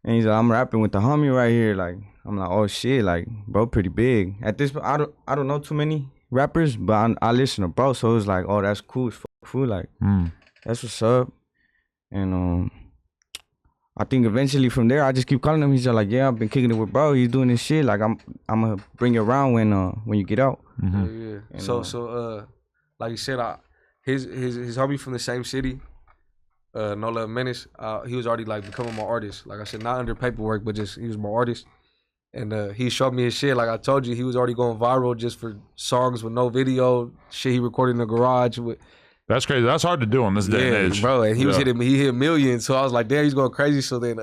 And he's like, I'm rapping with the homie right here. Like, I'm like, oh shit, like, bro, pretty big. At this point, I don't know too many rappers, but I listen to bro, so it was like, oh, that's cool as food, like, that's what's up. And I think eventually from there, I just keep calling him. He's like, yeah, I've been kicking it with bro. He's doing this shit. Like, I'm gonna bring you around when you get out. Yeah. And, so like you said, his homie from the same city. No Love Menace, he was already like becoming my artist. Like I said, not under paperwork, but just he was my artist. And he showed me his shit. Like I told you, he was already going viral just for songs with no video, shit he recorded in the garage with. That's crazy. That's hard to do on this day and age. Bro, and he hit millions. So I was like, damn, he's going crazy. So then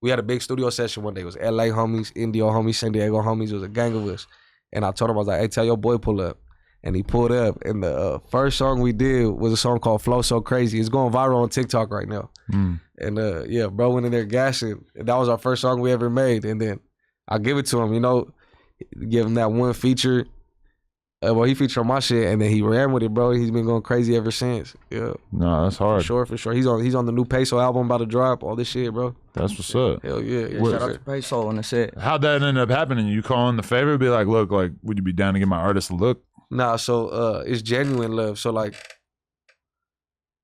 we had a big studio session one day. It was LA homies, Indio homies, San Diego homies. It was a gang of us. And I told him, I was like, hey, tell your boy pull up. And he pulled up. And the first song we did was a song called Flow So Crazy. It's going viral on TikTok right now. And yeah, bro went in there gassing. And that was our first song we ever made. And then I give it to him, you know, give him that one feature. Well, he featured on my shit, and then he ran with it, bro. He's been going crazy ever since. Yeah. No, that's hard. For sure. He's on the new Peysoh album about to drop. All this shit, bro. That's what's up. Hell yeah. Shout out to Peysoh on the set. How'd that end up happening? You calling the favor? Be like, look, like, would you be down to give my artist a look? Nah, so it's genuine love. So like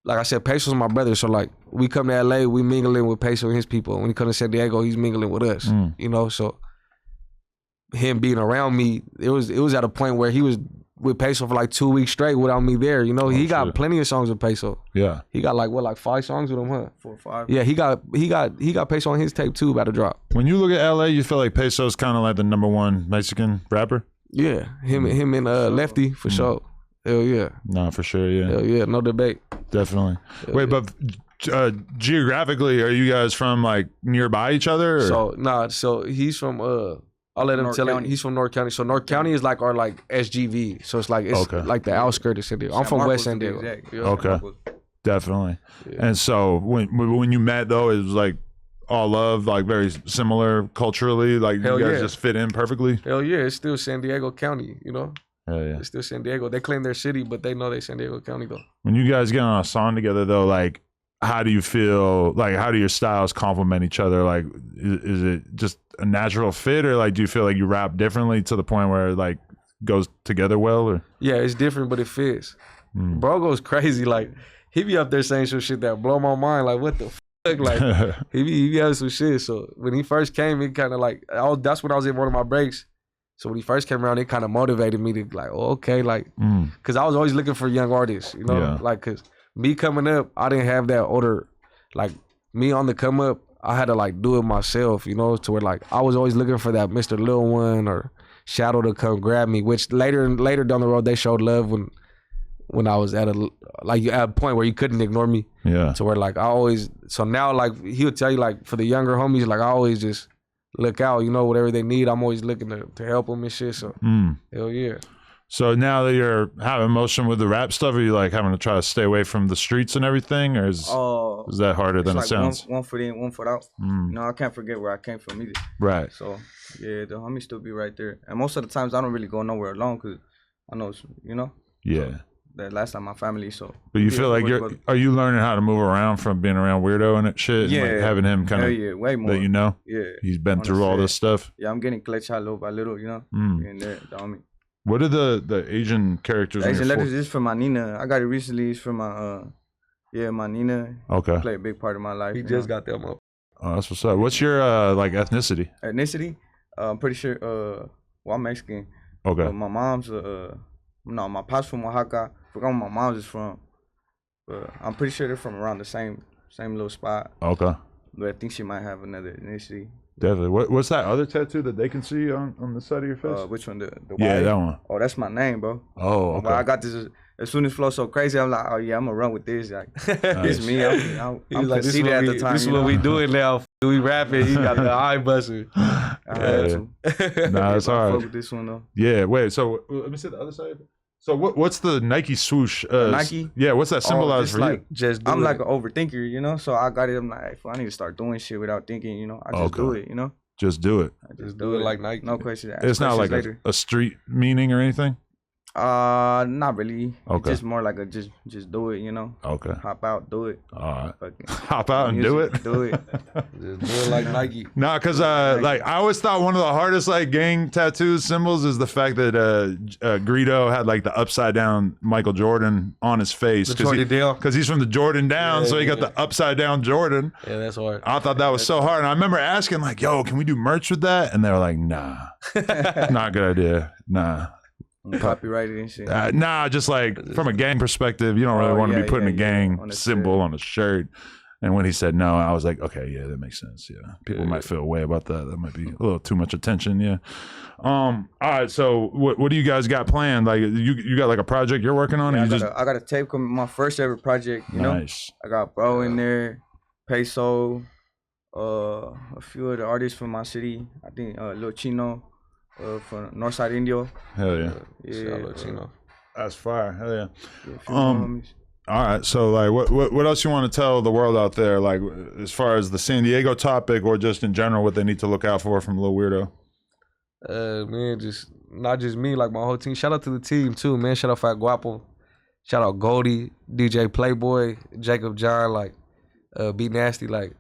I said, Peysoh's my brother. So like we come to LA, we mingling with Peysoh and his people. When he come to San Diego, he's mingling with us. You know, so him being around me, it was at a point where he was with Peysoh for like 2 weeks straight without me there. You know, he got plenty of songs with Peysoh. Yeah. He got like 5 songs with him, huh? 4 or 5. Yeah, he got Peysoh on his tape too, about to drop. When you look at LA, you feel like Peysoh's kind of like the #1 Mexican rapper? Yeah, him and Lefty for sure. Hell yeah. No, for sure, yeah. Hell yeah, no debate. Definitely. Wait, but geographically, are you guys from like nearby each other? Or? So he's from I'll let him tell it. He's from North County. So North County is like our like SGV. So it's like like the outskirts of San Diego. I'm from West San Diego. Okay. Definitely. Yeah. And so when you met though, it was like all love, like very similar culturally, like you guys just fit in perfectly. Hell yeah, it's still San Diego County, you know? Hell yeah. It's still San Diego. They claim their city, but they know they San Diego County though. When you guys get on a song together though, like how do you feel, like how do your styles complement each other? Like is it just a natural fit, or like do you feel like you rap differently to the point where it like goes together well? Or yeah, it's different, but it fits. Bro goes crazy, like he be up there saying some shit that blow my mind, like what the fuck, like he be having some shit. So when he first came, it kind of like that's when I was in one of my breaks. So when he first came around, it kind of motivated me to like, oh, okay, like, cause I was always looking for young artists, you know, like, cause me coming up, I didn't have that older, like me on the come up, I had to like do it myself, you know, to where like I was always looking for that Mr. Lil One or Shadow to come grab me, which later down the road they showed love when I was at a point where you couldn't ignore me. Yeah. To where like so now like he would tell you like for the younger homies, like I always just look out, you know, whatever they need, I'm always looking to help them and shit. So hell yeah. So now that you're having motion with the rap stuff, are you like having to try to stay away from the streets and everything, or is that harder than like it sounds? One foot in, 1 foot out. You know, I can't forget where I came from either. Right. So yeah, the homies still be right there. And most of the times I don't really go nowhere alone because I know, you know. Yeah. So that last time my family, so. But you feel like are you learning how to move around from being around Weirdo and shit? Yeah. And like having him kind of way more. That you know? Yeah. He's been through all this stuff. Yeah, I'm getting glitch out little by little, you know. And the homie. What are the Asian characters? The Asian letters is from my Nina. I got it recently. It's from my my Nina. Okay. Play a big part of my life. He just got them up. Oh, that's what's up. What's your like ethnicity? Ethnicity? I'm pretty sure. Well, I'm Mexican. Okay. My mom's my pop's from Oaxaca. I forgot where my mom's is from, but I'm pretty sure they're from around the same little spot. Okay. But I think she might have another ethnicity. Definitely. What's that other tattoo that they can see on the side of your face? Which one? The yeah, that one. Oh, that's my name, bro. Oh, okay. Well, I got this. As soon as Flow So Crazy, I'm like, oh yeah, I'm gonna run with this. Like, it's me. I'm like, this at the time. This is what we doing now. We rapping. He got the eye buster. I had to. Nah, it's hard. With this one though. Yeah. Wait. So let me see the other side. So what's the Nike swoosh? Nike? Yeah, what's that symbolize for like, you? I'm like an overthinker, you know? So I got it, I'm like, I need to start doing shit without thinking, you know? I just do it, you know? Just do it. I just do it like Nike. No question. It's not like a street meaning or anything? Not really. Okay. It's just more like a just do it, you know? Okay. Hop out, do it. All right. Hop out and do it? Do it. Just do it like Nike. Nah, because like I always thought one of the hardest like gang tattoos symbols is the fact that Greedo had like the upside down Michael Jordan on his face. Because he's from the Jordan down, so he got the upside down Jordan. Yeah, that's hard. I thought that was so hard. And I remember asking like, yo, can we do merch with that? And they were like, nah. Not a good idea. Nah. Copyrighted and shit. Nah, just like from a gang perspective, you don't really want to be putting a gang symbol on a shirt. And when he said no, I was like, okay, yeah, that makes sense. Yeah, people might feel a way about that. That might be a little too much attention. Yeah. All right. So what do you guys got planned? Like you got like a project you're working on? Yeah, I got a tape coming. My first ever project. You know. I got Bro in there, Peysoh, a few of the artists from my city. I think Lil Chino. from Northside Indio. Hell yeah. Yeah. That's fire. Hell yeah. A few homies. All right. So like what else you want to tell the world out there, like as far as the San Diego topic or just in general what they need to look out for from Lil Weirdo? Man, just not just me, like my whole team. Shout out to the team too, man. Shout out Fat Guapo. Shout out Goldie, DJ Playboy, Jacob John, like Be Nasty, like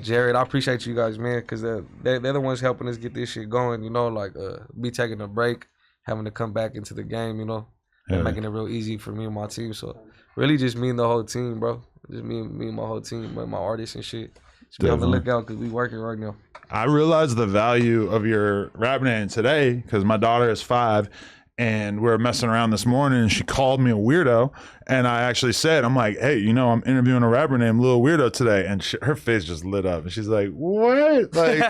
Jared. I appreciate you guys, man, because they're the ones helping us get this shit going, you know, like me taking a break, having to come back into the game, you know, and making it real easy for me and my team. So really just me and the whole team, bro. Just me and my whole team, my artists and shit. Just be on the lookout because we working right now. I realized the value of your rap name today because my daughter is 5 and we were messing around this morning and she called me a weirdo. And I actually said, I'm like, hey, you know, I'm interviewing a rapper named Lil Weirdo today. And her face just lit up. And she's like, what? Like,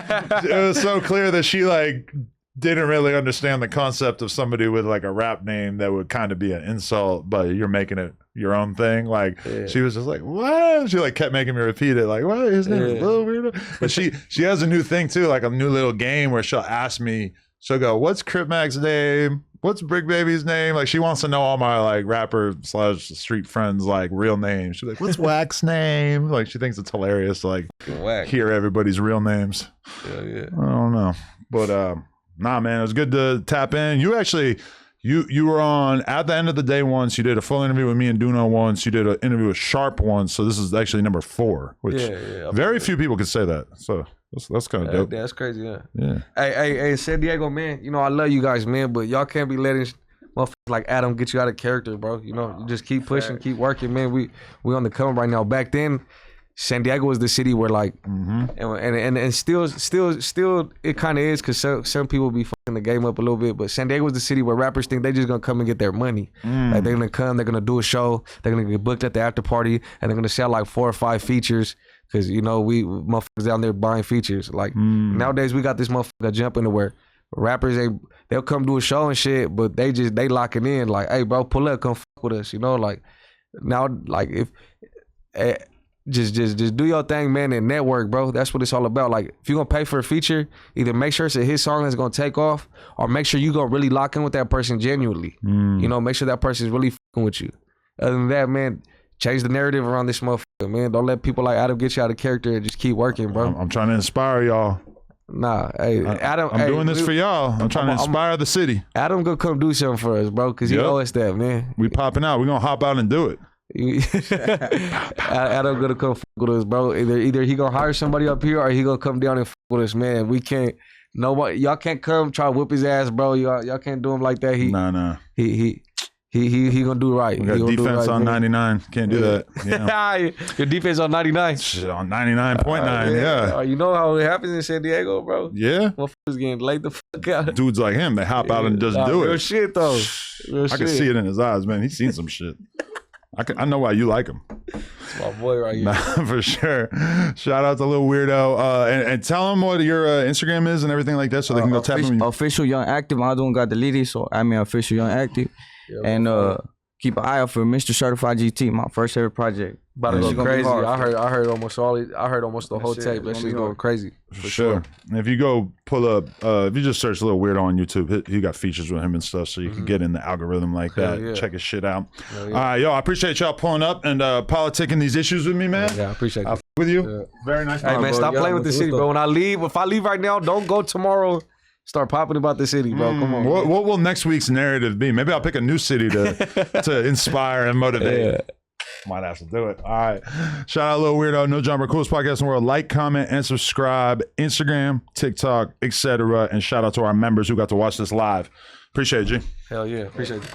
it was so clear that she like didn't really understand the concept of somebody with like a rap name that would kind of be an insult, but you're making it your own thing. Like she was just like, what? She like kept making me repeat it. Like, what? His name is Lil Weirdo. But she has a new thing too, like a new little game where she'll ask me, she'll go, what's Crip Mac's name? What's Brick Baby's name? Like she wants to know all my like rapper / street friends like real names. She's like, what's Wax's name? Like she thinks it's hilarious to like hear everybody's real names. Yeah. I don't know. But nah, man, it was good to tap in. You actually, you were on At the End of the Day once. You did a full interview with me and Duno once. You did an interview with Sharp once. So this is actually number 4, which very few people could say that. So that's kind of dope. That's crazy, yeah. Hey, San Diego, man. You know I love you guys, man, but y'all can't be letting motherfuckers like Adam get you out of character, bro. You know, you just keep pushing, keep working, man. We on the come right now. Back then, San Diego was the city where like, and still it kind of is because some people be fucking the game up a little bit. But San Diego was the city where rappers think they just gonna come and get their money. Like they're gonna come, they're gonna do a show, they're gonna get booked at the after party, and they're gonna sell like 4 or 5 features. Cause you know we motherfuckers down there buying features. Like nowadays we got this motherfucker jumping to where rappers they'll come do a show and shit, but they locking in like, hey bro, pull up, come fuck with us. You know, like now like if. Just do your thing, man, and network, bro. That's what it's all about. Like, if you're gonna pay for a feature, either make sure it's a hit song that's gonna take off, or make sure you gonna really lock in with that person genuinely. You know, make sure that person's really fucking with you. Other than that, man, change the narrative around this motherfucker, man. Don't let people like Adam get you out of character and just keep working, bro. I'm trying to inspire y'all. Nah, hey, Adam. I'm doing this for y'all. I'm trying to inspire the city. Adam gonna come do something for us, bro, because he owe us that, man. We popping out. We gonna hop out and do it. Adam gonna come fuck with us, bro. Either he gonna hire somebody up here or he gonna come down and fuck with us, man. We can't. Nobody, y'all can't come try to whip his ass, bro. Y'all can't do him like that. Nah. He gonna do right. We got defense on 99. Can't do that. You know. Your defense on 99. Shit, on 99.9. Yeah. You know how it happens in San Diego, bro. Yeah. Motherfuckers getting laid the fuck out. Dudes like him, they hop out and just do it. Real shit though. I can see it in his eyes, man. He's seen some shit. I know why you like him. It's my boy right here. Nah, for sure. Shout out to Lil Weirdo. And tell him what your Instagram is and everything like that so they can go tap him. Official Young Active. My other one got deleted, so I mean Official Young Active. And keep an eye out for Mr. Certified GT, my first ever project. About to go crazy. I heard almost the whole tape. That shit's going crazy. For sure. And if you go pull up, if you just search Lil Weirdo on YouTube, he got features with him and stuff, so you can get in the algorithm like that. Yeah. Check his shit out. All right, yo, I appreciate y'all pulling up and politicking these issues with me, man. Yeah, I appreciate it. With you. Yeah. Very nice. Hey, man, stop playing with the city, bro. When if I leave right now, don't go tomorrow. Start popping about the city, bro. Come on. What will next week's narrative be? Maybe I'll pick a new city to inspire and motivate. Yeah. Might have to do it. All right. Shout out Lil Weirdo, No Jumper, coolest podcast in the world. Like, comment, and subscribe. Instagram, TikTok, etc. And shout out to our members who got to watch this live. Appreciate you. Hell yeah. Appreciate it.